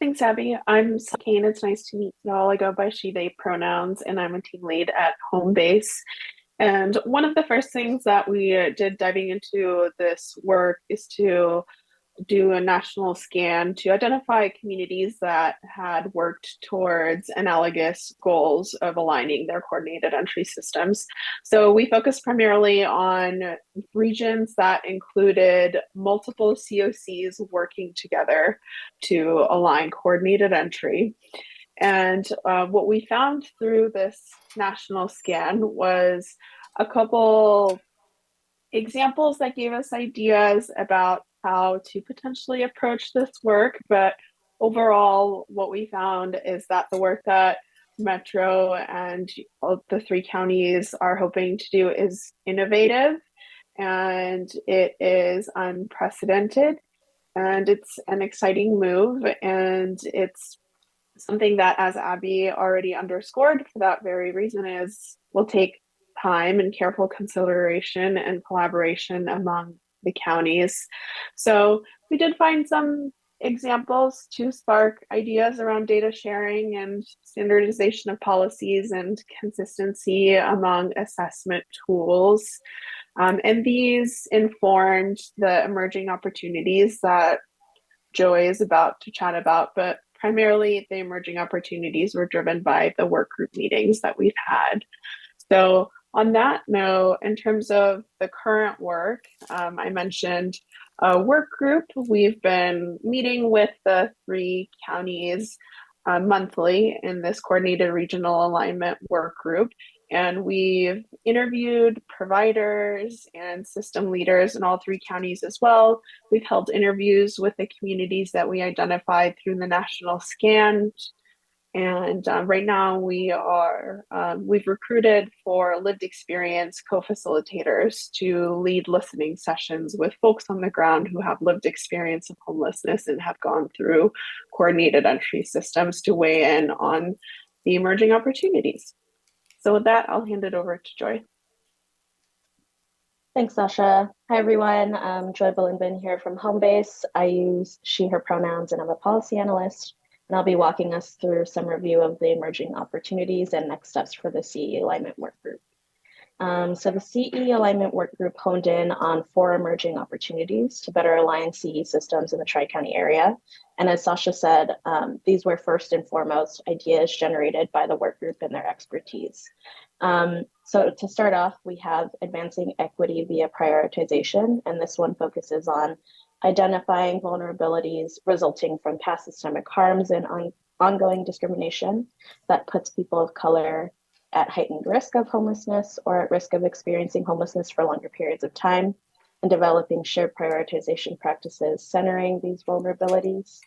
Speaker 11: Thanks, Abby. I'm Kane. It's nice to meet you all. I go by she, they pronouns, and I'm a team lead at Home Base. And one of the first things that we did diving into this work is to do a national scan to identify communities that had worked towards analogous goals of aligning their coordinated entry systems. So we focused primarily on regions that included multiple COCs working together to align coordinated entry. And what we found through this national scan was a couple examples that gave us ideas about how to potentially approach this work, but overall, what we found is that the work that Metro and all the 3 counties are hoping to do is innovative, and it is unprecedented, and it's an exciting move, and it's something that, as Abby already underscored, for that very reason will take time and careful consideration and collaboration among the counties. So we did find some examples to spark ideas around data sharing and standardization of policies and consistency among assessment tools. And these informed the emerging opportunities that Joy is about to chat about, but primarily the emerging opportunities were driven by the work group meetings that we've had. So on that note, in terms of the current work, I mentioned a work group. We've been meeting with the 3 counties monthly in this coordinated regional alignment work group. And we've interviewed providers and system leaders in all 3 counties as well. We've held interviews with the communities that we identified through the national scan. And right now we've recruited for lived experience co-facilitators to lead listening sessions with folks on the ground who have lived experience of homelessness and have gone through coordinated entry systems to weigh in on the emerging opportunities. So with that, I'll hand it over to Joy.
Speaker 3: Thanks, Sasha. Hi, everyone. I'm Joy Belinbin here from Homebase. I use she, her pronouns, and I'm a policy analyst. And I'll be walking us through some review of the emerging opportunities and next steps for the CE Alignment Work Group. So the CE Alignment Work Group honed in on 4 emerging opportunities to better align CE systems in the Tri-County area. And as Sasha said, these were first and foremost ideas generated by the work group and their expertise. So to start off, we have advancing equity via prioritization, and this one focuses on identifying vulnerabilities resulting from past systemic harms and ongoing discrimination that puts people of color at heightened risk of homelessness or at risk of experiencing homelessness for longer periods of time, and developing shared prioritization practices centering these vulnerabilities.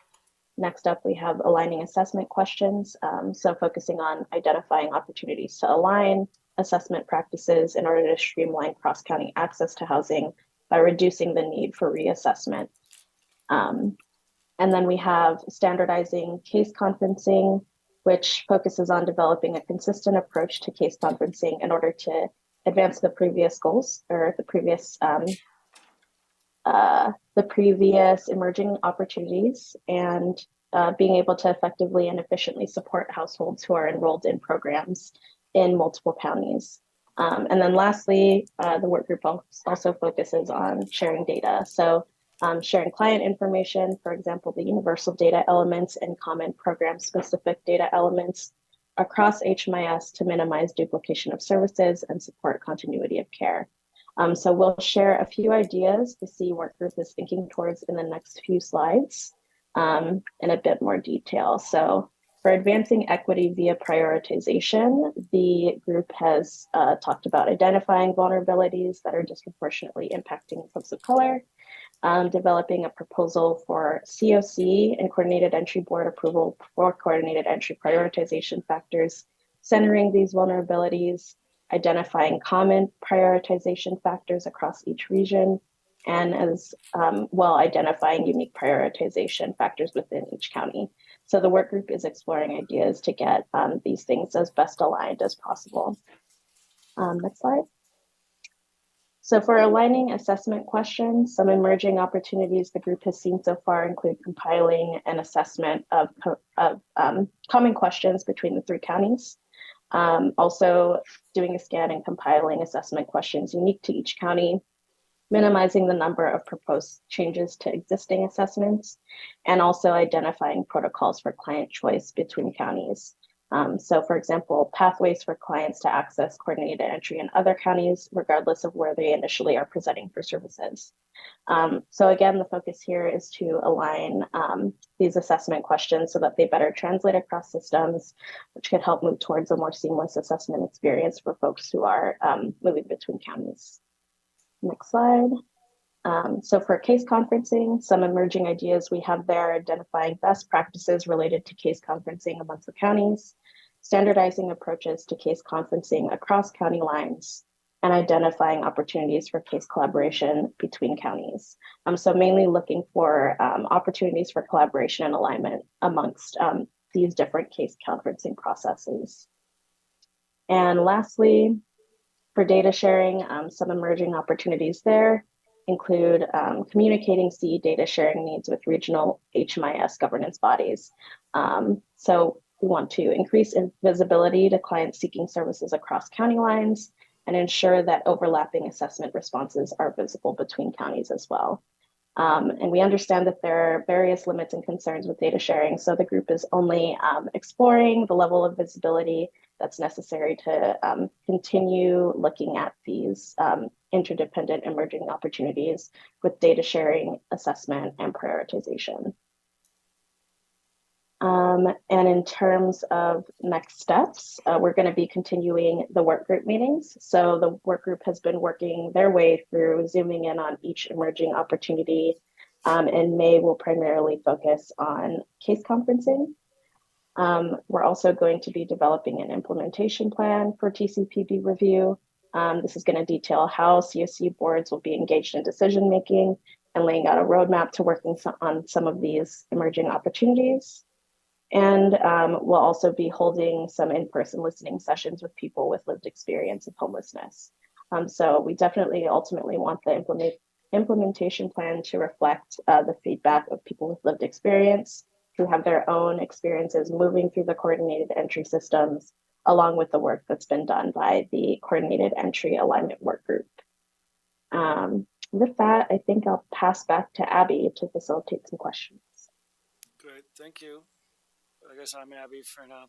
Speaker 3: Next up, we have aligning assessment questions, so focusing on identifying opportunities to align assessment practices in order to streamline cross-county access to housing by reducing the need for reassessment. And then we have standardizing case conferencing, which focuses on developing a consistent approach to case conferencing in order to advance the previous goals or the previous emerging opportunities, and being able to effectively and efficiently support households who are enrolled in programs in multiple counties. And then lastly, the work group also focuses on sharing data. So sharing client information, for example, the universal data elements and common program specific data elements across HMIS to minimize duplication of services and support continuity of care. So we'll share a few ideas the CE work group is thinking towards in the next few slides in a bit more detail. So for advancing equity via prioritization, the group has talked about identifying vulnerabilities that are disproportionately impacting folks of color, developing a proposal for COC and coordinated entry board approval for coordinated entry prioritization factors, centering these vulnerabilities, identifying common prioritization factors across each region, and as well identifying unique prioritization factors within each county. So the work group is exploring ideas to get these things as best aligned as possible. Next slide. So for aligning assessment questions, some emerging opportunities the group has seen so far include compiling an assessment of common questions between the 3 counties. Also doing a scan and compiling assessment questions unique to each county, minimizing the number of proposed changes to existing assessments, and also identifying protocols for client choice between counties. So for example, pathways for clients to access coordinated entry in other counties, regardless of where they initially are presenting for services. So again, the focus here is to align these assessment questions so that they better translate across systems, which could help move towards a more seamless assessment experience for folks who are moving between counties. Next slide. So for case conferencing, some emerging ideas we have there: identifying best practices related to case conferencing amongst the counties, standardizing approaches to case conferencing across county lines, and identifying opportunities for case collaboration between counties. So mainly looking for opportunities for collaboration and alignment amongst these different case conferencing processes. And lastly, for data sharing, some emerging opportunities there include communicating CE data sharing needs with regional HMIS governance bodies. So we want to increase visibility to clients seeking services across county lines and ensure that overlapping assessment responses are visible between counties as well. And we understand that there are various limits and concerns with data sharing, so the group is only exploring the level of visibility that's necessary to continue looking at these interdependent emerging opportunities with data sharing, assessment, and prioritization. And in terms of next steps, we're going to be continuing the work group meetings. So the work group has been working their way through zooming in on each emerging opportunity. In May, we'll primarily focus on case conferencing. We're also going to be developing an implementation plan for TCPB review. This is going to detail how CSU boards will be engaged in decision making and laying out a roadmap to working on some of these emerging opportunities. And we'll also be holding some in-person listening sessions with people with lived experience of homelessness. So we definitely ultimately want the implementation plan to reflect the feedback of people with lived experience who have their own experiences moving through the coordinated entry systems, along with the work that's been done by the coordinated entry alignment work group. With that, I think I'll pass back to Abby to facilitate some questions.
Speaker 1: Great, thank you. I guess I'm Abby for now.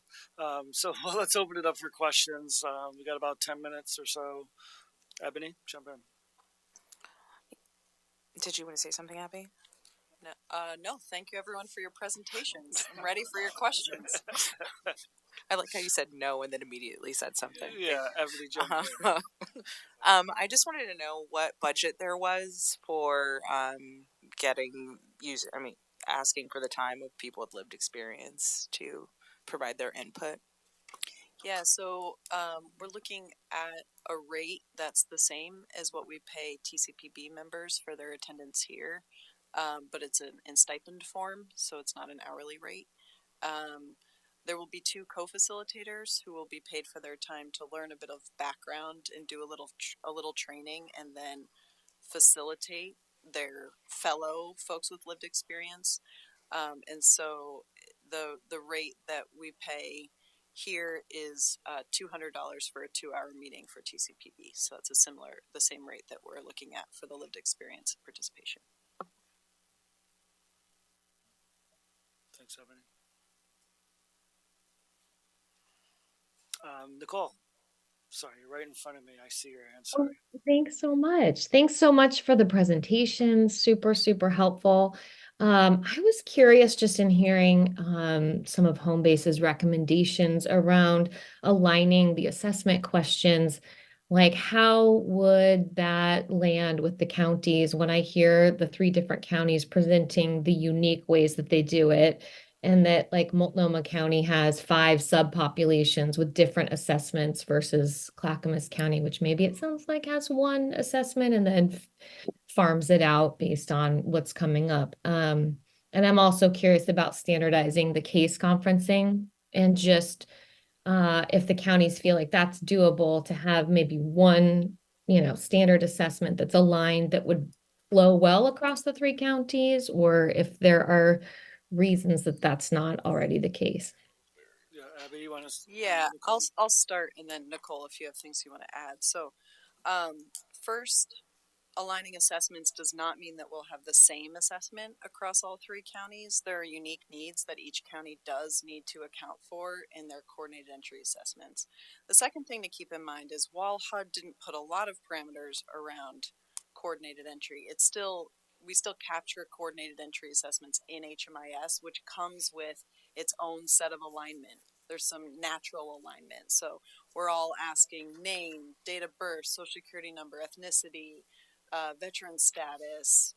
Speaker 1: So let's open it up for questions. We got about 10 minutes or so. Ebony, jump in.
Speaker 10: Did you want to say something, Abby?
Speaker 19: No, thank you everyone for your presentations. I'm ready for your questions.
Speaker 10: I like how you said no and then immediately said something.
Speaker 1: Yeah, Ebony jumped in.
Speaker 10: I just wanted to know what budget there was for asking for the time of people with lived experience to provide their input.
Speaker 19: Yeah, so we're looking at a rate that's the same as what we pay TCPB members for their attendance here, but it's in stipend form, so it's not an hourly rate. There will be 2 co-facilitators who will be paid for their time to learn a bit of background and do a little training, and then facilitate their fellow folks with lived experience. And so the rate that we pay here is $200 for a 2-hour meeting for TCPB. So that's the same rate that we're looking at for the lived experience participation.
Speaker 1: Thanks, Ebony. Nicole, sorry, you're right in front of me. I see your hand. Sorry.
Speaker 15: Oh, thanks so much. Thanks so much for the presentation. Super, super helpful. I was curious just in hearing some of Homebase's recommendations around aligning the assessment questions. Like, how would that land with the counties when I hear the 3 different counties presenting the unique ways that they do it? And that like Multnomah County has 5 subpopulations with different assessments versus Clackamas County, which maybe it sounds like has 1 assessment and then farms it out based on what's coming up. And I'm also curious about standardizing the case conferencing and just if the counties feel like that's doable to have maybe 1, standard assessment that's aligned that would flow well across the 3 counties, or if there are reasons that that's not already the case.
Speaker 1: Yeah, Abby, you want to?
Speaker 19: Yeah, I'll start, and then Nicole, if you have things you want to add. So, first, aligning assessments does not mean that we'll have the same assessment across all 3 counties. There are unique needs that each county does need to account for in their coordinated entry assessments. The second thing to keep in mind is while HUD didn't put a lot of parameters around coordinated entry, we still capture coordinated entry assessments in HMIS, which comes with its own set of alignment. There's some natural alignment. So we're all asking name, date of birth, social security number, ethnicity, veteran status,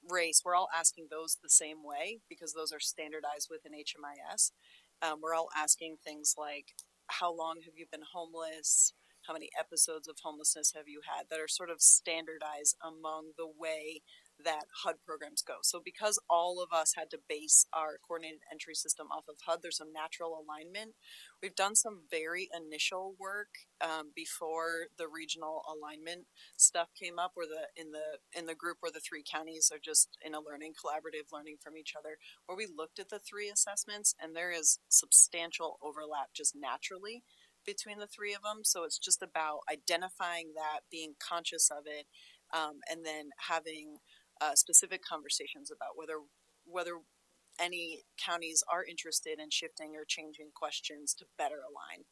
Speaker 19: race, we're all asking those the same way because those are standardized within HMIS. We're all asking things like, how long have you been homeless? How many episodes of homelessness have you had, that are sort of standardized among the way that HUD programs go. So because all of us had to base our coordinated entry system off of HUD, there's some natural alignment. We've done some very initial work before the regional alignment stuff came up, where in the group where the three counties are just in a collaborative learning from each other, where we looked at the three assessments, and there is substantial overlap just naturally between the three of them. So it's just about identifying that, being conscious of it, and then having specific conversations about whether any counties are interested in shifting or changing questions to better align.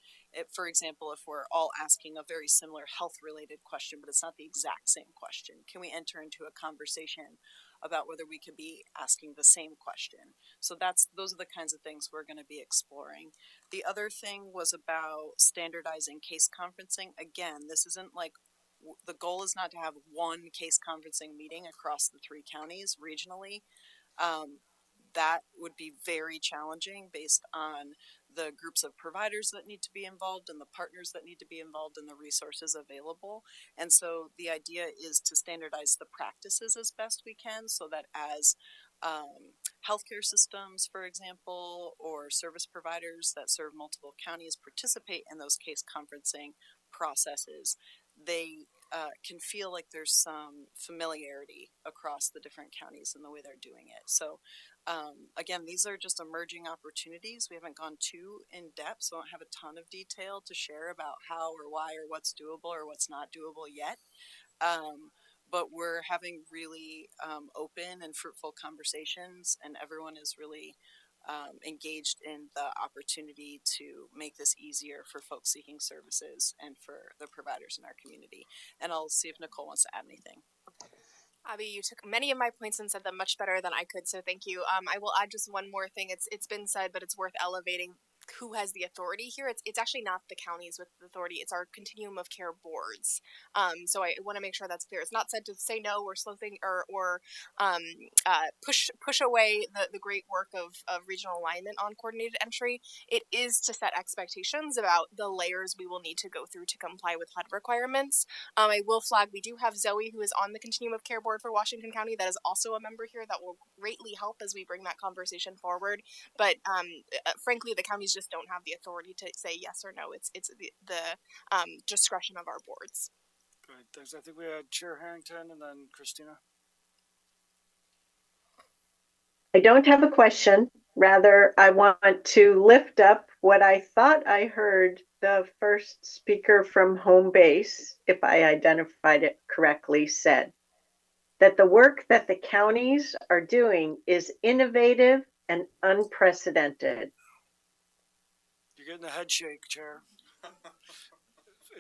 Speaker 19: For example, if we're all asking a very similar health-related question, but it's not the exact same question, can we enter into a conversation about whether we could be asking the same question? So those are the kinds of things we're going to be exploring. The other thing was about standardizing case conferencing. Again, this isn't like, the goal is not to have one case conferencing meeting across the three counties regionally. That would be very challenging based on the groups of providers that need to be involved and the partners that need to be involved and the resources available. And so the idea is to standardize the practices as best we can, so that as healthcare systems, for example, or service providers that serve multiple counties participate in those case conferencing processes, they can feel like there's some familiarity across the different counties in the way they're doing it. So again, these are just emerging opportunities. We haven't gone too in depth, so I don't have a ton of detail to share about how or why or what's doable or what's not doable yet. But we're having really open and fruitful conversations, and everyone is really engaged in the opportunity to make this easier for folks seeking services and for the providers in our community. And I'll see if Nicole wants to add anything.
Speaker 14: Abby, you took many of my points and said them much better than I could, so thank you. I will add just one more thing. It's been said, but it's worth elevating who has the authority here. It's actually not the counties with the authority. It's our continuum of care boards. So I want to make sure that's clear. It's not said to say no or slow thing or push away the great work of regional alignment on coordinated entry. It is to set expectations about the layers we will need to go through to comply with HUD requirements. I will flag we do have Zoe, who is on the continuum of care board for Washington County. That is also a member here that will greatly help as we bring that conversation forward. But frankly, the counties just don't have the authority to say yes or no. It's the discretion of our boards.
Speaker 1: Great, thanks. I think we had Chair Harrington and then Christina.
Speaker 20: I don't have a question. Rather, I want to lift up what I thought I heard the first speaker from Home Base, if I identified it correctly, said that the work that the counties are doing is innovative and unprecedented.
Speaker 1: You're getting a head shake, Chair.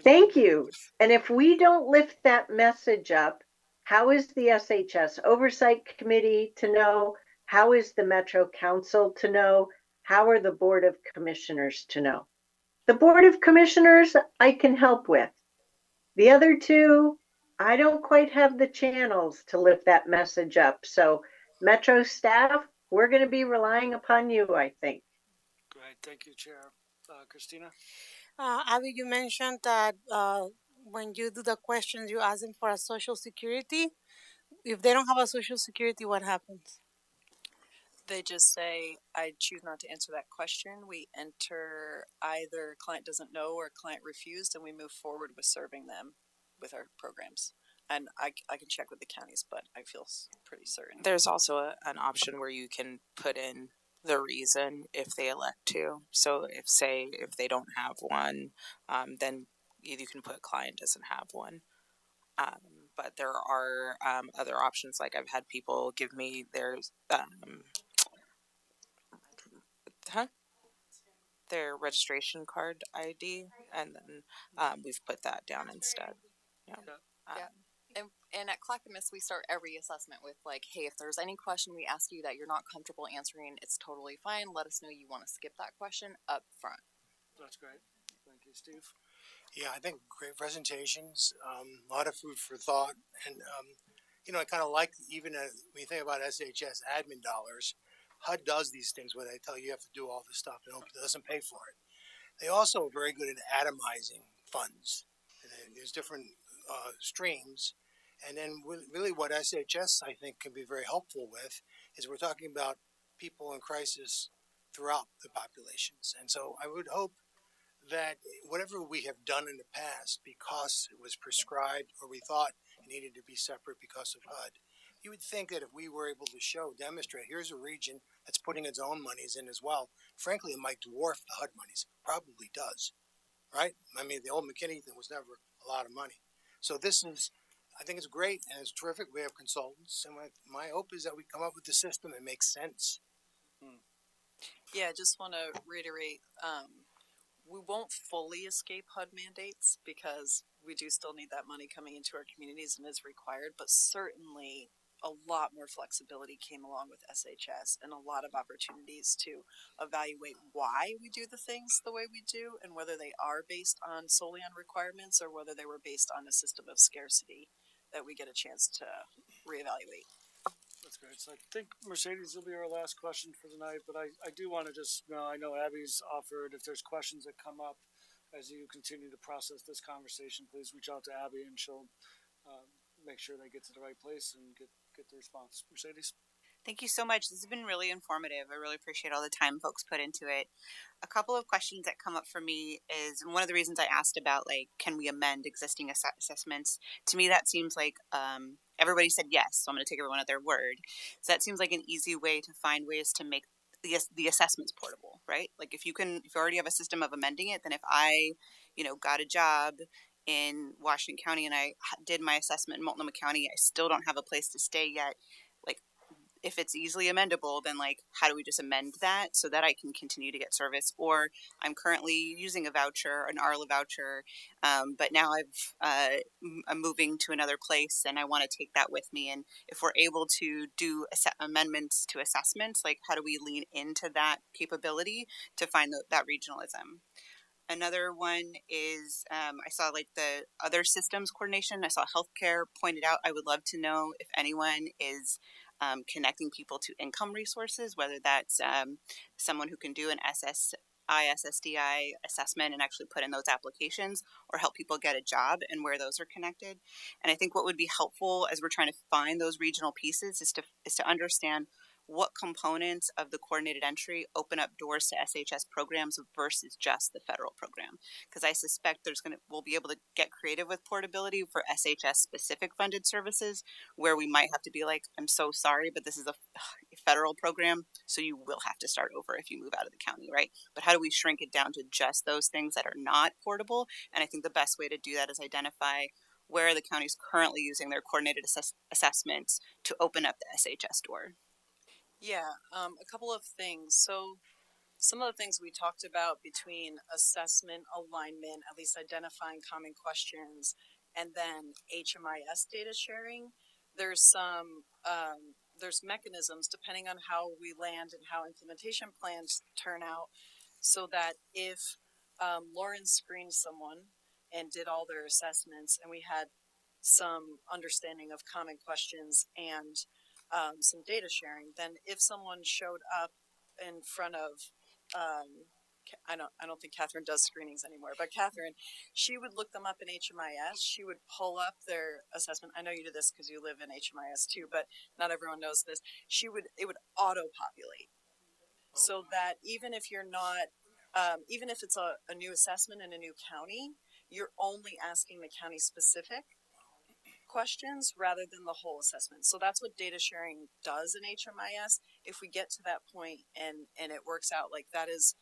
Speaker 20: Thank you. And if we don't lift that message up, how is the SHS Oversight Committee to know? How is the Metro Council to know? How are the Board of Commissioners to know? The Board of Commissioners, I can help with. The other two, I don't quite have the channels to lift that message up. So Metro staff, we're going to be relying upon you, I think.
Speaker 1: Great, thank you, Chair. Christina?
Speaker 17: Abby, you mentioned that when you do the questions, you ask them for a social security. If they don't have a social security, what happens?
Speaker 19: They just say, I choose not to answer that question. We enter either client doesn't know or client refused, and we move forward with serving them with our programs. And I can check with the counties, but I feel pretty certain.
Speaker 10: There's also an option where you can put in the reason if they elect to. So if they don't have one, then you can put client doesn't have one. But there are other options. Like I've had people give me their their registration card ID, and then we've put that down instead.
Speaker 18: And at Clackamas, we start every assessment with like, hey, if there's any question we ask you that you're not comfortable answering, it's totally fine. Let us know you want to skip that question up front.
Speaker 1: That's great. Thank you, Steve.
Speaker 5: Yeah, I think great presentations, a lot of food for thought, and I kind of like even when you think about SHS admin dollars, HUD does these things where they tell you have to do all this stuff and it doesn't pay for it. They also are very good at atomizing funds. And there's different streams, and then really what SHS I think can be very helpful with is we're talking about people in crisis throughout the populations, and so I would hope that whatever we have done in the past, because it was prescribed or we thought it needed to be separate because of HUD, you would think that if we were able to demonstrate, here's a region that's putting its own monies in as well, frankly, it might dwarf the HUD monies. Probably does, right? I mean, the old McKinney thing was never a lot of money. So I think it's great and it's terrific. We have consultants, and my hope is that we come up with a system that makes sense.
Speaker 19: Yeah, I just want to reiterate, we won't fully escape HUD mandates because we do still need that money coming into our communities and is required, but certainly a lot more flexibility came along with SHS and a lot of opportunities to evaluate why we do the things the way we do and whether they are based on solely on requirements or whether they were based on a system of scarcity that we get a chance to reevaluate.
Speaker 1: That's great. So I think Mercedes will be our last question for tonight, but I do want to just, I know Abby's offered, if there's questions that come up as you continue to process this conversation, please reach out to Abby and she'll make sure they get to the right place and get the response. Mercedes?
Speaker 16: Thank you so much. This has been really informative. I really appreciate all the time folks put into it. A couple of questions that come up for me is, and one of the reasons I asked about, like, can we amend existing assessments? To me, that seems like everybody said yes, so I'm going to take everyone at their word. So that seems like an easy way to find ways to make the assessments portable, right? Like if you already have a system of amending it, then if I, got a job in Washington County and I did my assessment in Multnomah County, I still don't have a place to stay yet. Like, if it's easily amendable, then how do we just amend that so that I can continue to get service? Or I'm currently using a voucher, an ARLA voucher, but now I'm moving to another place and I want to take that with me. And if we're able to do amendments to assessments, how do we lean into that capability to find that regionalism? Another one is I saw the other systems coordination. I saw healthcare pointed out. I would love to know if anyone is connecting people to income resources, whether that's someone who can do an SSDI assessment and actually put in those applications, or help people get a job, and where those are connected. And I think what would be helpful as we're trying to find those regional pieces is to understand what components of the coordinated entry open up doors to SHS programs versus just the federal program. Because I suspect we'll be able to get creative with portability for SHS specific funded services, where we might have to be like, I'm so sorry, but this is a federal program, so you will have to start over if you move out of the county, right? But how do we shrink it down to just those things that are not portable? And I think the best way to do that is identify where the county is currently using their coordinated assessments to open up the SHS door.
Speaker 19: Yeah, a couple of things. So some of the things we talked about between assessment, alignment, at least identifying common questions, and then HMIS data sharing, there's there's mechanisms depending on how we land and how implementation plans turn out, so that if Lauren screened someone and did all their assessments and we had some understanding of common questions and some data sharing, then if someone showed up in front of I don't think Catherine does screenings anymore, but Catherine, she would look them up in HMIS. She would pull up their assessment. I know you do this because you live in HMIS too, but not everyone knows this. It would auto populate, so that even if you're not, even if it's a new assessment in a new county, you're only asking the county specific questions rather than the whole assessment. So that's what data sharing does in HMIS. If we get to that point and it works out, that is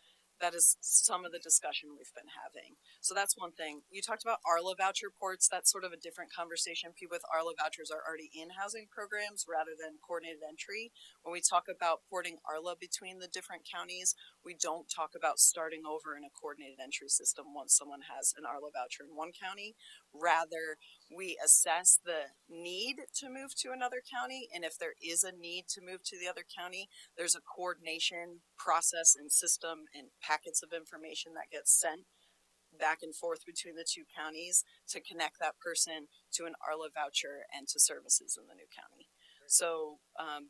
Speaker 19: some of the discussion we've been having. So that's one thing. You talked about ARLA voucher ports. That's sort of a different conversation. People with ARLA vouchers are already in housing programs rather than coordinated entry. When we talk about porting ARLA between the different counties, we don't talk about starting over in a coordinated entry system once someone has an ARLA voucher in one county. Rather, we assess the need to move to another county, and if there is a need to move to the other county, there's a coordination process and system and packets of information that gets sent back and forth between the two counties to connect that person to an ARLA voucher and to services in the new county. So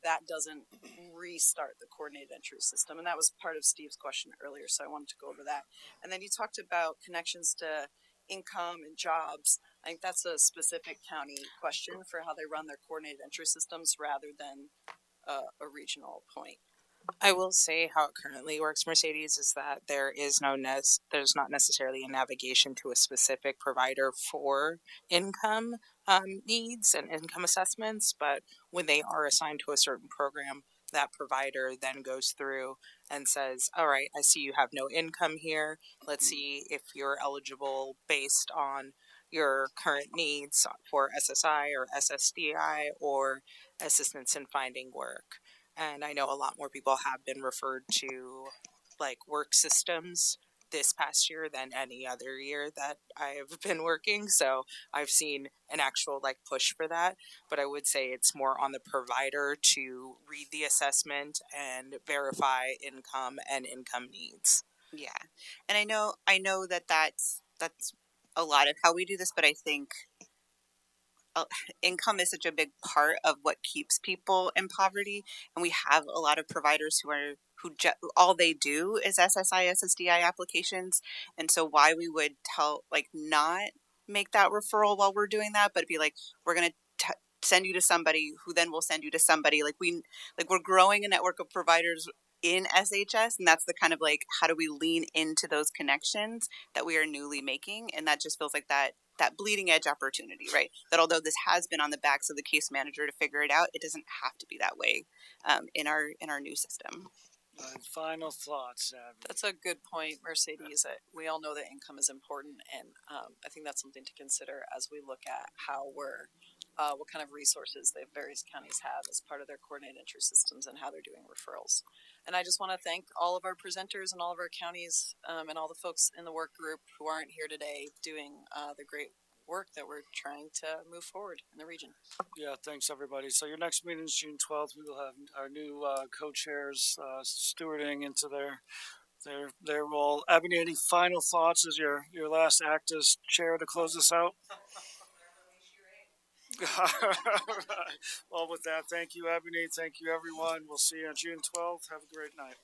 Speaker 19: that doesn't restart the coordinated entry system. And that was part of Steve's question earlier, so I wanted to go over that. And then you talked about connections to income and jobs. I think that's a specific county question for how they run their coordinated entry systems rather than a regional point.
Speaker 10: I will say how it currently works, Mercedes, is that there is there's not necessarily a navigation to a specific provider for income needs and income assessments, but when they are assigned to a certain program, that provider then goes through and says, all right, I see you have no income here. Let's see if you're eligible based on your current needs for SSI or SSDI or assistance in finding work. And I know a lot more people have been referred to like work systems this past year than any other year that I've been working. So I've seen an actual like push for that. But I would say it's more on the provider to read the assessment and verify income and income needs.
Speaker 16: Yeah. And I know that that's a lot of how we do this, but I think income is such a big part of what keeps people in poverty, and we have a lot of providers who all they do is SSI SSDI applications, and so why we would not make that referral while we're doing that, but be like, we're gonna send you to somebody who then will send you to somebody. We're growing a network of providers in SHS, and that's the kind of like, how do we lean into those connections that we are newly making? And that just feels like that bleeding edge opportunity, right? That although this has been on the backs of the case manager to figure it out, it doesn't have to be that way in our new system.
Speaker 1: Final thoughts, Abby?
Speaker 19: That's a good point, Mercedes. We all know that income is important, and I think that's something to consider as we look at how what kind of resources the various counties have as part of their coordinated entry systems and how they're doing referrals. And I just want to thank all of our presenters and all of our counties and all the folks in the work group who aren't here today doing the great work that we're trying to move forward in the region.
Speaker 1: Yeah, thanks everybody. So your next meeting is June 12th. We will have our new co-chairs stewarding into their role. Ebony, any final thoughts as your last act as chair to close this out? Well, with that, thank you, Ebony. Thank you, everyone. We'll see you on June 12th. Have a great night.